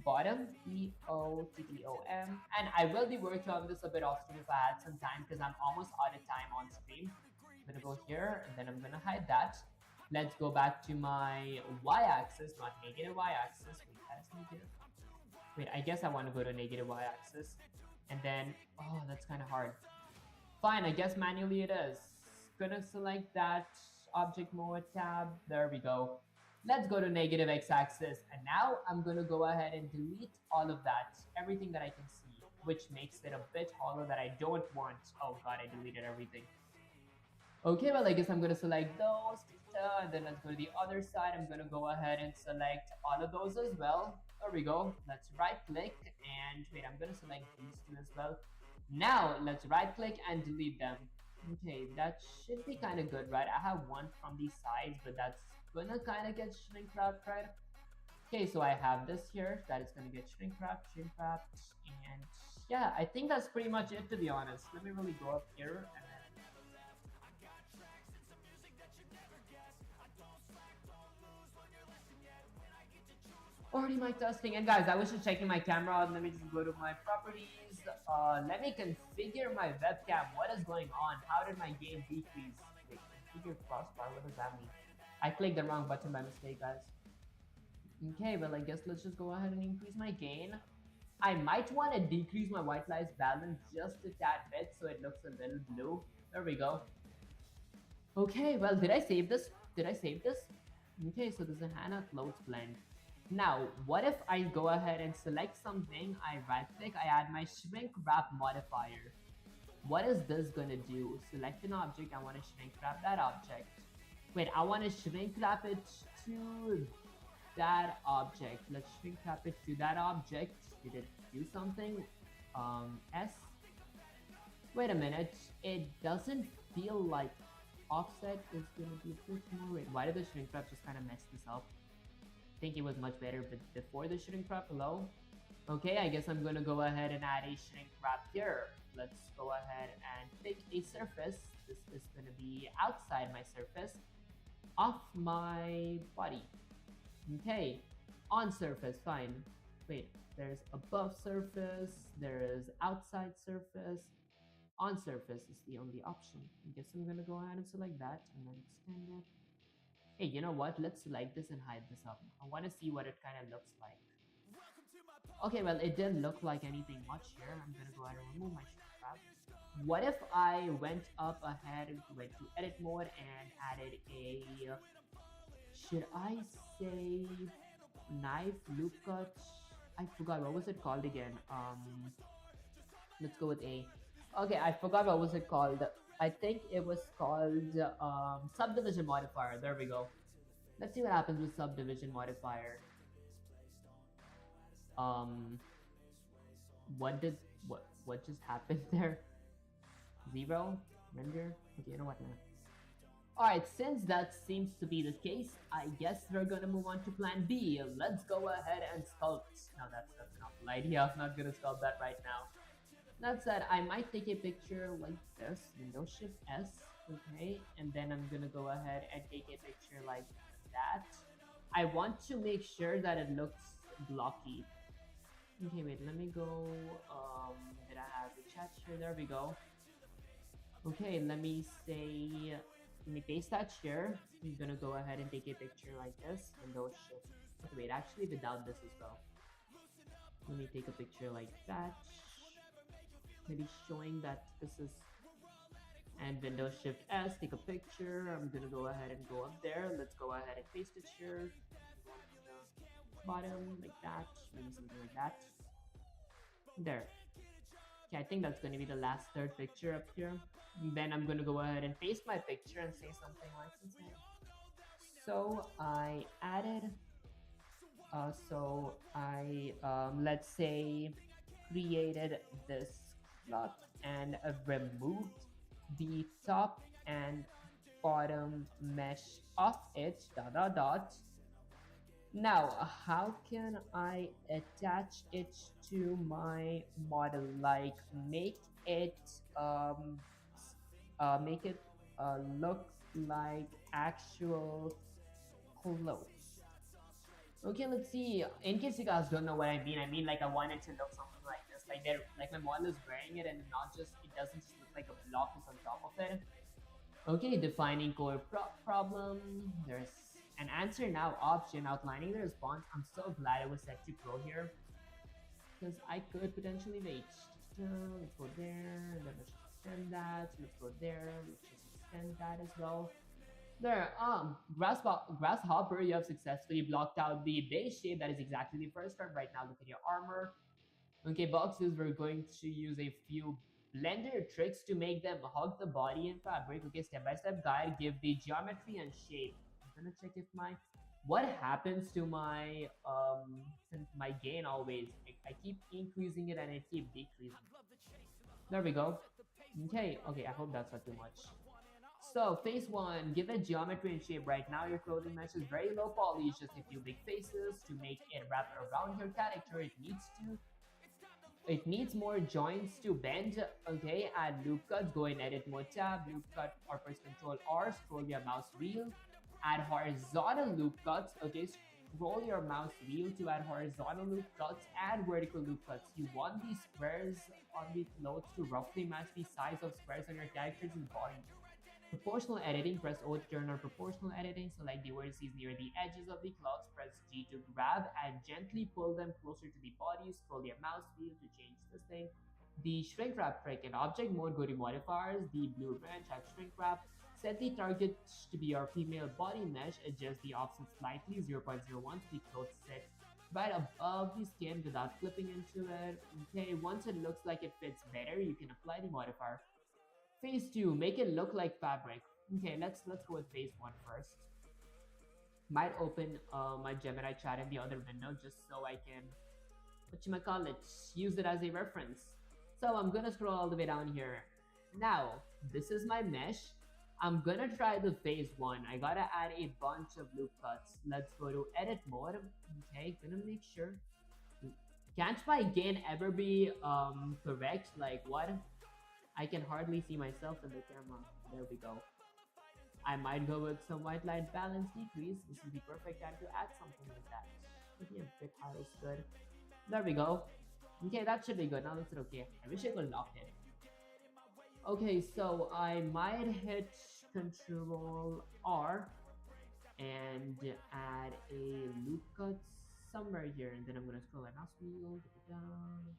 bottom, EOTTOM. And I will be working on this a bit often if I had some time because I'm almost out of time on stream. I'm gonna go here and then I'm gonna hide that. Let's go back to my y-axis, not negative y-axis. Wait, that's negative. Wait, I guess I want to go to negative y-axis. And then, oh, that's kind of hard. Fine, I guess manually it is. Gonna select that object mode tab. There we go. Let's go to negative x-axis. And now I'm gonna go ahead and delete all of that, everything that I can see, which makes it a bit hollow that I don't want. Oh god, I deleted everything. Okay, well, I guess I'm gonna select those, and then let's go to the other side. I'm gonna go ahead and select all of those as well. There we go. Let's right click and wait, I'm gonna select these two as well. Now let's right click and delete them. Okay, that should be kind of good, right? I have one from these sides, but that's gonna kind of get shrink wrapped, right? Okay, so I have this here that is gonna get shrink wrapped, and yeah, I think that's pretty much it, to be honest. Let me really go up here and then already my testing. And guys, I was just checking my camera. Let me just go to my properties. Let me configure my webcam. What is going on? How did my game decrease? Wait, configure crossbar. What does that mean? I clicked the wrong button by mistake, guys. Okay, well, I guess let's just go ahead and increase my gain. I might want to decrease my white lies balance just a tad bit so it looks a little blue. There we go. Okay, well, did I save this? Did I save this? Okay, so there's a Hannah clothes blend. Now, what if I go ahead and select something, I right click, I add my shrink wrap modifier. What is this gonna do? Select an object, I wanna shrink wrap that object. Wait, I wanna shrink wrap it to that object. Let's shrink wrap it to that object. Did it do something? S. Wait a minute, it doesn't feel like offset is gonna be a bit more. Wait, why did the shrink wrap just kind of mess this up? I think it was much better but before the shrink wrap. Hello? Okay, I guess I'm gonna go ahead and add a shrink wrap here. Let's go ahead and pick a surface. This is gonna be outside my surface of my body. Okay, on surface, fine. Wait, there's above surface, there is outside surface. On surface is the only option. I guess I'm gonna go ahead and select that and then extend it. Hey, you know what? Let's select this and hide this up. I want to see what it kind of looks like. Okay, well, it didn't look like anything much here. I'm gonna go ahead and remove my shrink wrap. What if I went up ahead, went to edit mode and added a, should I say knife loop cut? I forgot, what was it called again? Let's go with A. Okay, I forgot what was it called. I think it was called subdivision modifier. There we go. Let's see what happens with subdivision modifier. Um, what just happened there? Zero render. Okay, you know what now? Alright, since that seems to be the case, I guess we're gonna move on to plan B. Let's go ahead and sculpt. No, that's an awful idea. I'm not gonna sculpt that right now. That said, I might take a picture like this, Window Shift S, okay, and then I'm gonna go ahead and take a picture like that. I want to make sure that it looks blocky. Okay, wait, let me go, did I have the chat here? There we go. Okay, let me say, let me paste that here. I'm gonna go ahead and take a picture like this, Window Shift. Okay, wait, actually without this as well. Let me take a picture like that. Maybe showing that this is, and Windows Shift S, take a picture. I'm gonna go ahead and go up there. Let's go ahead and paste it here. Bottom like that, maybe something like that. There. Okay, I think that's gonna be the last third picture up here. And then I'm gonna go ahead and paste my picture and say something like this. So I added, let's say created this slot and removed the top and bottom mesh of it, dot dot dot. Now, how can I attach it to my model? Like um, make it look like actual clothes. Okay, let's see. In case you guys don't know what I mean like I want it to look something like this. Like they're like my model is wearing it and not just it doesn't just look like a block is on top of it. Okay, defining core problem. There's an answer now option outlining the response. I'm so glad it was set to pro here because I could potentially wait. Let's go there, and then let's just extend that. Let's go there, let's just extend that as well. There, grasshopper, you have successfully blocked out the base shape. That is exactly the first turn right now. Look at your armor. Okay, boxes, we're going to use a few blender tricks to make them hug the body and fabric. Okay, step-by-step guide, give the geometry and shape. I'm gonna check if what happens to my gain always. I keep increasing it and it keep decreasing. There we go. Okay, okay, I hope that's not too much. So, phase one, give it geometry and shape. Right now, your clothing mesh is very low poly, just a few big faces. To make it wrap around your character, it needs more joints to bend. Okay, add loop cuts, go in edit mode tab, loop cut or press Control R, scroll your mouse wheel, add horizontal loop cuts. Okay, scroll your mouse wheel to add horizontal loop cuts, add vertical loop cuts. You want these squares on the clothes to roughly match the size of squares on your character's body. Proportional editing, press O to turn on proportional editing, select the vertices near the edges of the clouds, press G to grab and gently pull them closer to the body, scroll your mouse wheel to change this thing. The shrink wrap trick in object mode, go to modifiers, the blue branch, add shrink wrap, set the target to be your female body mesh, adjust the offset slightly, 0.01 to the clothes set right above the skin without clipping into it. Okay, once it looks like it fits better, you can apply the modifier. Phase two, make it look like fabric. Okay, let's go with phase one first. Might open my Gemini chat in the other window just so I can whatchamacallit, use it as a reference. So I'm gonna scroll all the way down here. Now, this is my mesh. I'm gonna try the phase one. I gotta add a bunch of loop cuts. Let's go to edit mode. Okay, gonna make sure. Can't my gain ever be correct? Like what? I can hardly see myself in the camera. There we go. I might go with some white light balance decrease. This is the perfect time to add something like that. Maybe a bit higher is good. There we go. Okay, that should be good. Now that's okay. I wish I could lock it. Okay, so I might hit Control R and add a loop cut somewhere here, and then I'm gonna scroll my mouse wheel down.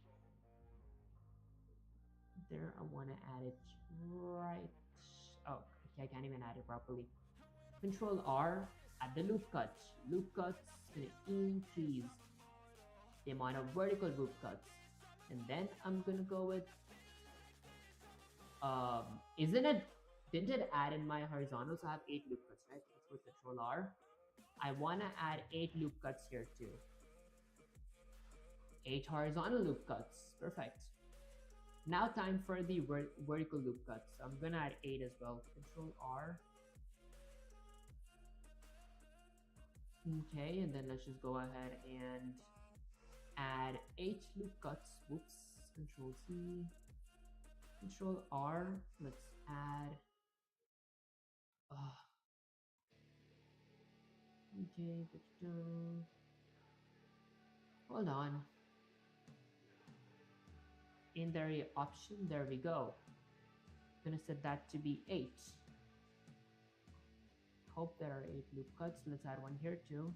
There, I want to add it right. Oh, okay, I can't even add it properly. Control R, add the loop cut. Loop cuts gonna increase the amount of vertical loop cuts, and then I'm gonna go with isn't it? Didn't it add in my horizontals? I have 8 loop cuts, right? Let's go with Control R. I wanna add 8 loop cuts here too. 8 horizontal loop cuts, perfect. Now time for the vertical loop cuts. So I'm gonna add 8 as well. Control R. Okay, and then let's just go ahead and add 8 loop cuts. Whoops. Control C. Control R. Let's add. Okay, hold on. In the option, there we go. Gonna set that to be 8. Hope there are 8 loop cuts. Let's add one here too.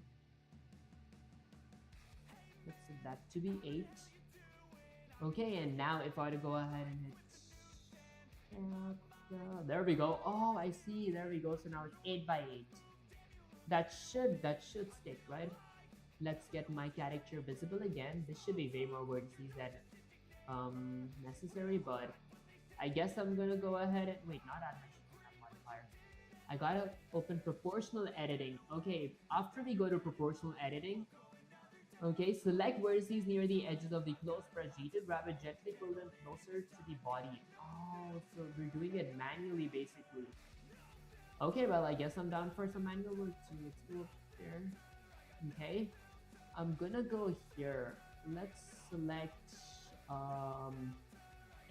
Let's set that to be 8. Okay, and now if I were to go ahead and hit there we go. Oh, I see. There we go. So now it's 8 by 8. That should stick, right? Let's get my character visible again. This should be way more vertices than necessary, but I guess I'm gonna go ahead and wait, not add modifier. I gotta open proportional editing. Okay, after we go to proportional editing, okay, select vertices near the edges of the clothes, press G to grab it, gently pull them closer to the body. Oh, so we're doing it manually basically. Okay, well, I guess I'm down for some manual work too. Let's go there. Okay, I'm gonna go here. Let's select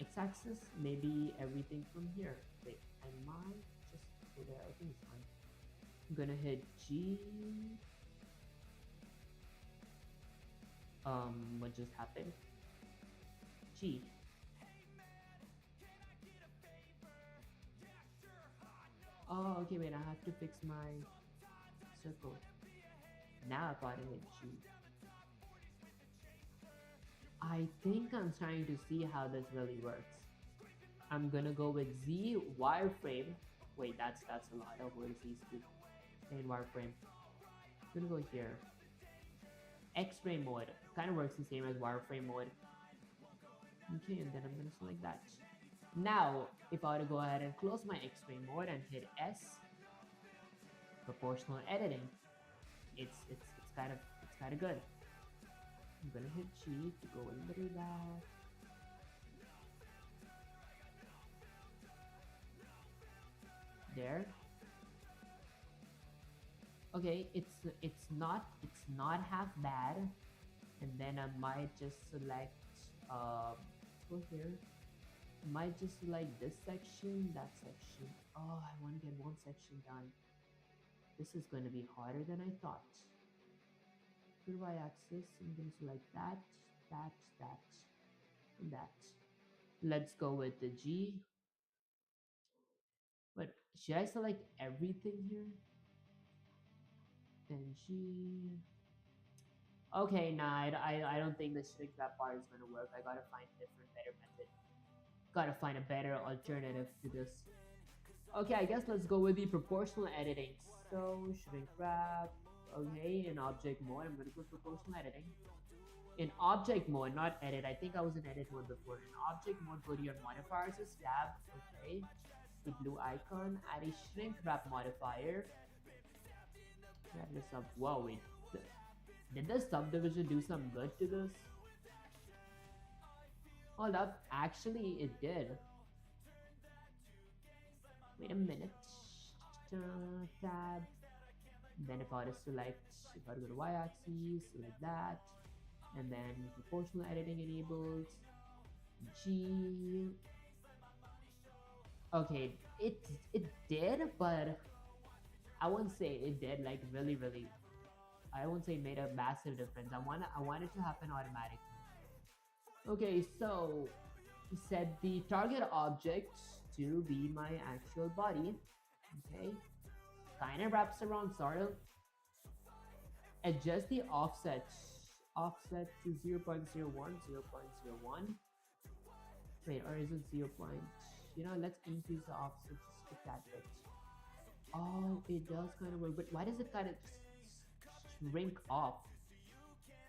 x-axis, maybe everything from here. Wait, I might just go there. I think it's fine. I'm gonna hit G. What just happened? G. Oh, okay, wait, I have to fix my circle. Now I got it, G. I think I'm trying to see how this really works. I'm gonna go with Z wireframe. Wait, that's a lot of vertices to stay in wireframe. I'm gonna go here. X-ray mode kind of works the same as wireframe mode. Okay, and then I'm gonna select that. Now, if I were to go ahead and close my X-ray mode and hit S, proportional editing, it's kind of good. I'm gonna hit G to go a little back. There. Okay, it's not half bad. And then I might just select let's go here. I might just select this section, that section. Oh, I want to get one section done. This is going to be harder than I thought. Good y-axis. I'm going to select that, that, that, and that. Let's go with the G. But should I select everything here? Then G. Okay, nah, I don't think the shrink wrap part is gonna work. I gotta find a different, better method. Gotta find a better alternative to this. Okay, I guess let's go with the proportional editing. So, shrink wrap. Okay, in object mode, I'm gonna go proportional editing. In object mode, not edit. I think I was in edit mode before. In object mode, go to your modifiers, tab. Okay, the blue icon. Add a shrink wrap modifier. Grab this up. Whoa, wait. Did the subdivision do some good to this? Hold up. Actually, it did. Wait a minute. Tab. Then if I were to select, if I were to go to y-axis, select that. And then proportional editing enabled. G. Okay, it did, but I wouldn't say it did like really. I won't say it made a massive difference. I want it to happen automatically. Okay, so set the target object to be my actual body. Okay, kind of wraps around sort of. Adjust the offset to 0 0.01, 0 0.01. Wait, or is it 0. You know, let's increase the offset just a tad bit. Oh, it does kind of work, but why does it kind of shrink off?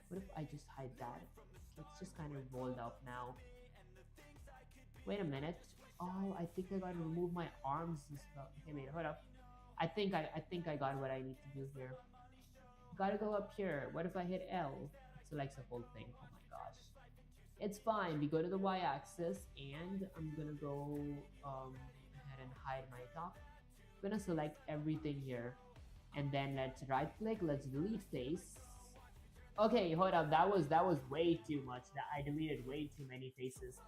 What if I just hide that? It's just kind of rolled up now. Wait a minute. Oh, I think I gotta remove my arms and stuff. Okay, wait, hold up. I think I got what I need to do here. Gotta go up here. What if I hit L? It selects the whole thing. Oh my gosh. It's fine. We go to the y-axis and I'm gonna go ahead and hide my top. I'm gonna select everything here. And then let's right click, let's delete face. Okay, hold up, that was way too much. That I deleted way too many faces.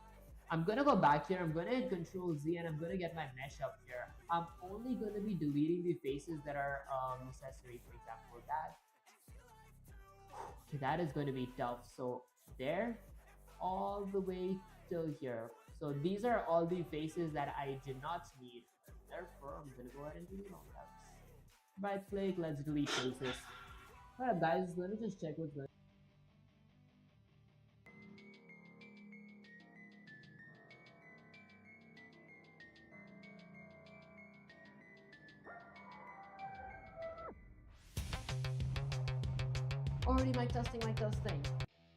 I'm gonna go back here, I'm gonna hit Control Z and I'm gonna get my mesh up here. I'm only gonna be deleting the faces that are necessary, for example, that. Okay, that is going to be tough. So there, all the way till here. So these are all the faces that I do not need. Therefore, I'm gonna go ahead and delete all that. Right click, let's delete faces. Alright guys, let me just check what's going on. Already mic testing, mic testing.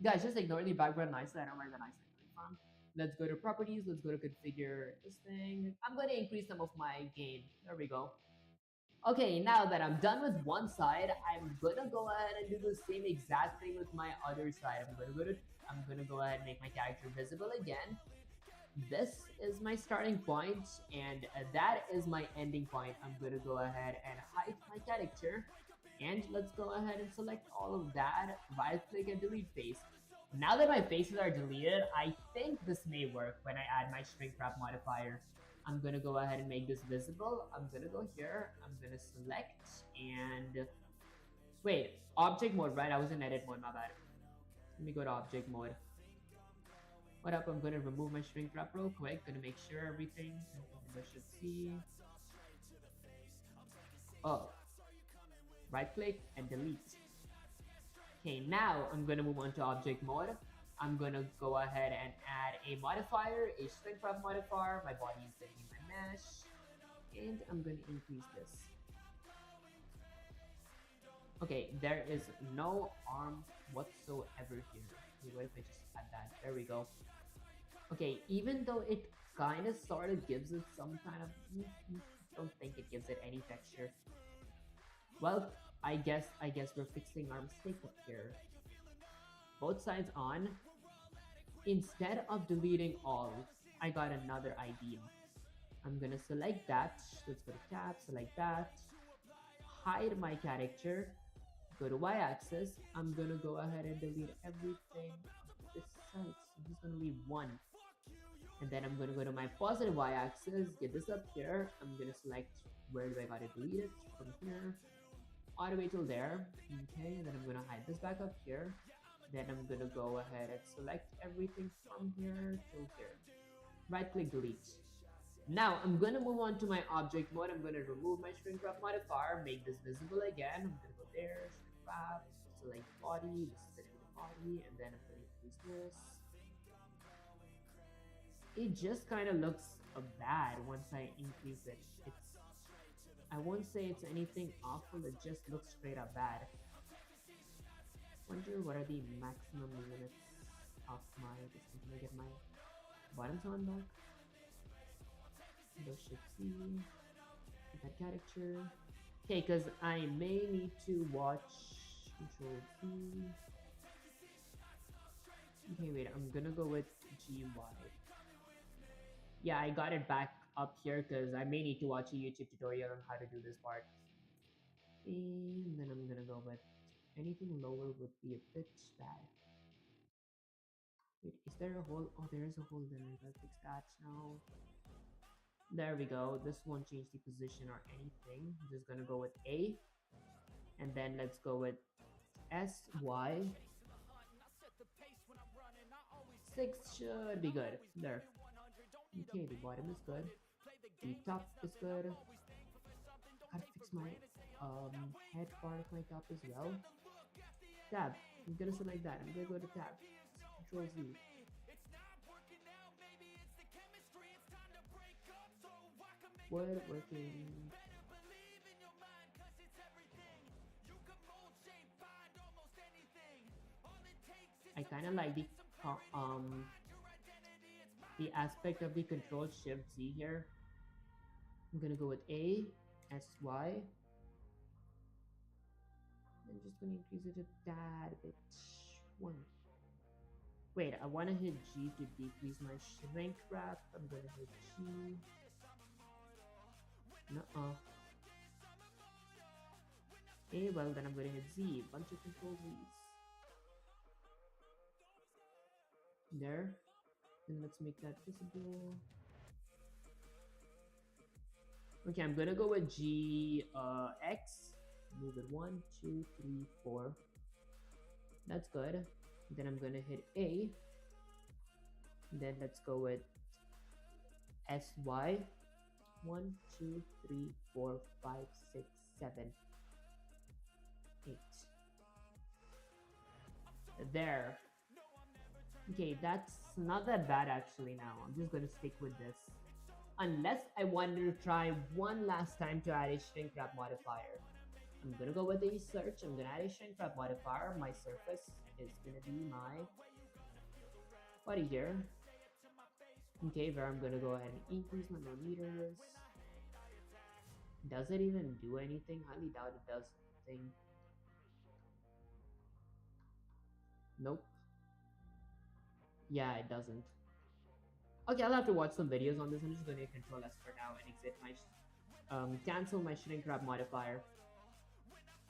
Guys, just ignore the background noise. I don't know where the noise is coming from. Let's go to properties, let's go to configure this thing. I'm gonna increase some of my gain. There we go. Okay, now that I'm done with one side, I'm gonna go ahead and do the same exact thing with my other side. I'm gonna go ahead and make my character visible again. This is my starting point, and that is my ending point. I'm gonna go ahead and hide my character, and let's go ahead and select all of that. Right click and delete face. Now that my faces are deleted, I think this may work when I add my shrink wrap modifier. I'm gonna go ahead and make this visible. I'm gonna go here. I'm gonna select and wait, object mode, right? I was in edit mode, my bad. Let me go to object mode. What up? I'm gonna remove my shrink wrap real quick. Gonna make sure everything I should see. Oh, right click and delete. Okay, now I'm gonna move on to object mode. I'm gonna go ahead and add a modifier, a shrink wrap modifier. My body is gonna be my mesh, and I'm gonna increase this. Okay, there is no arm whatsoever here. Okay, what if I just add that? There we go. Okay, even though it kind of sort of gives it some kind of, don't think it gives it any texture. Well, I guess we're fixing our mistake up here. Both sides on. Instead of deleting all, I got another idea. I'm gonna select that. Let's go to tab, select that, hide my character, go to y-axis. I'm gonna go ahead and delete everything on this side. So I'm just gonna leave one. And then I'm gonna go to my positive y-axis, get this up here. I'm gonna select where do I gotta delete it from here, all the way till there. Okay, and then I'm gonna hide this back up here. Then I'm gonna go ahead and select everything from here till here. Right click delete. Now I'm gonna move on to my object mode. I'm gonna remove my shrink wrap modifier, make this visible again. I'm gonna go there, shrink wrap, select body, this is gonna be the body, and then I'm gonna increase this. It just kind of looks bad once I increase it. I won't say it's anything awful, it just looks straight up bad. Wonder what are the maximum limits of my distance. Can I get my bottom tone back? Go shift C, that character. Okay, because I may need to watch Control C. Okay, wait, I'm gonna go with GY. Yeah, I got it back up here because I may need to watch a YouTube tutorial on how to do this part. And then I'm gonna go with anything lower would be a bit bad. Wait, is there a hole? Oh, there is a hole there. I gotta fix that now. There we go. This won't change the position or anything. I'm just gonna go with A. And then let's go with SY. 6 should be good. There. Okay, the bottom is good. The top is good. Gotta fix my head part of my top as well. Tab. I'm gonna select that. I'm gonna go to tab. Control Z. Wood working. I kind of like the aspect of the Control Shift Z here. I'm gonna go with A, S, Y. I'm just gonna increase it a tad bit. 1. Wait, I wanna hit G to decrease my shrink wrap. I'm gonna hit G. Nuh-uh. A, well then I'm gonna hit Z. Bunch of Control Z's. There. And let's make that visible. Okay, I'm gonna go with G X. Move it 1, 2, 3, 4. That's good. Then I'm gonna hit A. Then let's go with SY. 1, 2, 3, 4, 5, 6, 7, 8. There. Okay, that's not that bad actually now. I'm just gonna stick with this. Unless I wanted to try one last time to add a shrink wrap modifier. I'm gonna go with a search. I'm gonna add a shrink wrap modifier. My surface is gonna be my body here. Okay, where I'm gonna go ahead and increase my millimeters. Does it even do anything? Highly doubt it does anything. Nope. Yeah, it doesn't. Okay, I'll have to watch some videos on this. I'm just gonna Control S for now and exit my cancel my shrink wrap modifier.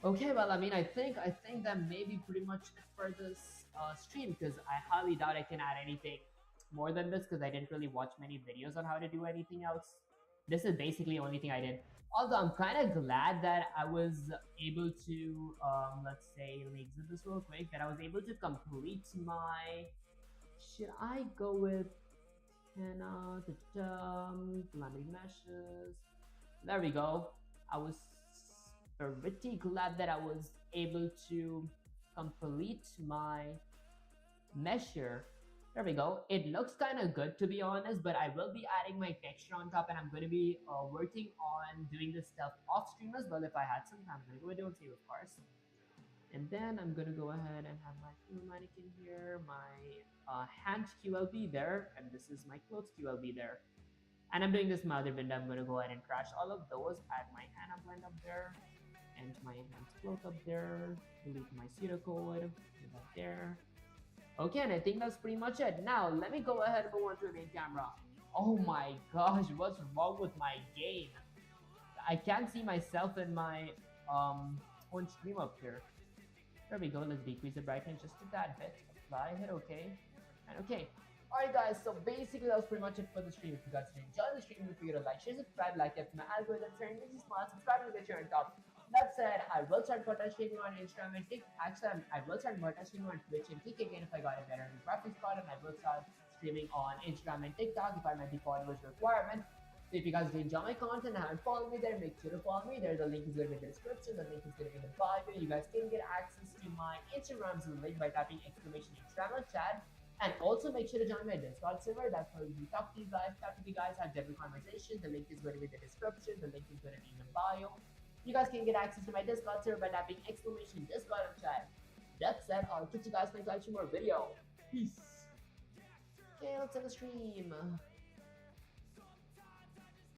Okay, well, I mean, I think that may be pretty much it for this stream, because I highly doubt I can add anything more than this, because I didn't really watch many videos on how to do anything else. This is basically the only thing I did. Although I'm kind of glad that I was able to, let's say, let me exit this real quick, that I was able to complete my, should I go with Hannah, Calamity Meshes? There we go. I was pretty glad that I was able to complete my measure. There we go. It looks kind of good, to be honest, but I will be adding my texture on top, and I'm going to be working on doing this stuff off stream as well if I had some time. I'm going to go and do it too, of course. And then I'm going to go ahead and have my finger mannequin here, my hand QLB there, and this is my clothes QLB there. And I'm doing this my other blend. I'm going to go ahead and crash all of those, add my Hannah blend up there, and my enhanced cloth up there, delete my pseudocode, put that there. Okay, and I think that's pretty much it. Now, let me go ahead and go on to the main camera. Oh my gosh, what's wrong with my game? I can't see myself in my own stream up here. There we go. Let's decrease the brightness just a tad bit. Apply, hit OK, and OK. Alright guys, so basically that was pretty much it for the stream. If you guys did enjoy the stream, don't forget to like, share, subscribe, like it, my algorithm turn this smart, subscribe to get you on top. That said, I will start content streaming on Instagram and TikTok. Actually, I will start content streaming on Twitch and TikTok again if I got a better graphics card, and I will start streaming on Instagram and TikTok if I met the followers requirement. So if you guys did enjoy my content and haven't followed me there, make sure to follow me there. The link is going to be in the description. The link is going to be in the bio. You guys can get access to my Instagram's link by typing exclamation Instagram on chat. And also make sure to join my Discord server. That's where we talk to you guys, have general conversations. The link is going to be in the description. The link is going to be in the bio. You guys can get access to my Discord server by typing exclamation Discord on chat. That said, I'll catch you guys next time for more video. Peace. Okay, let's end the stream.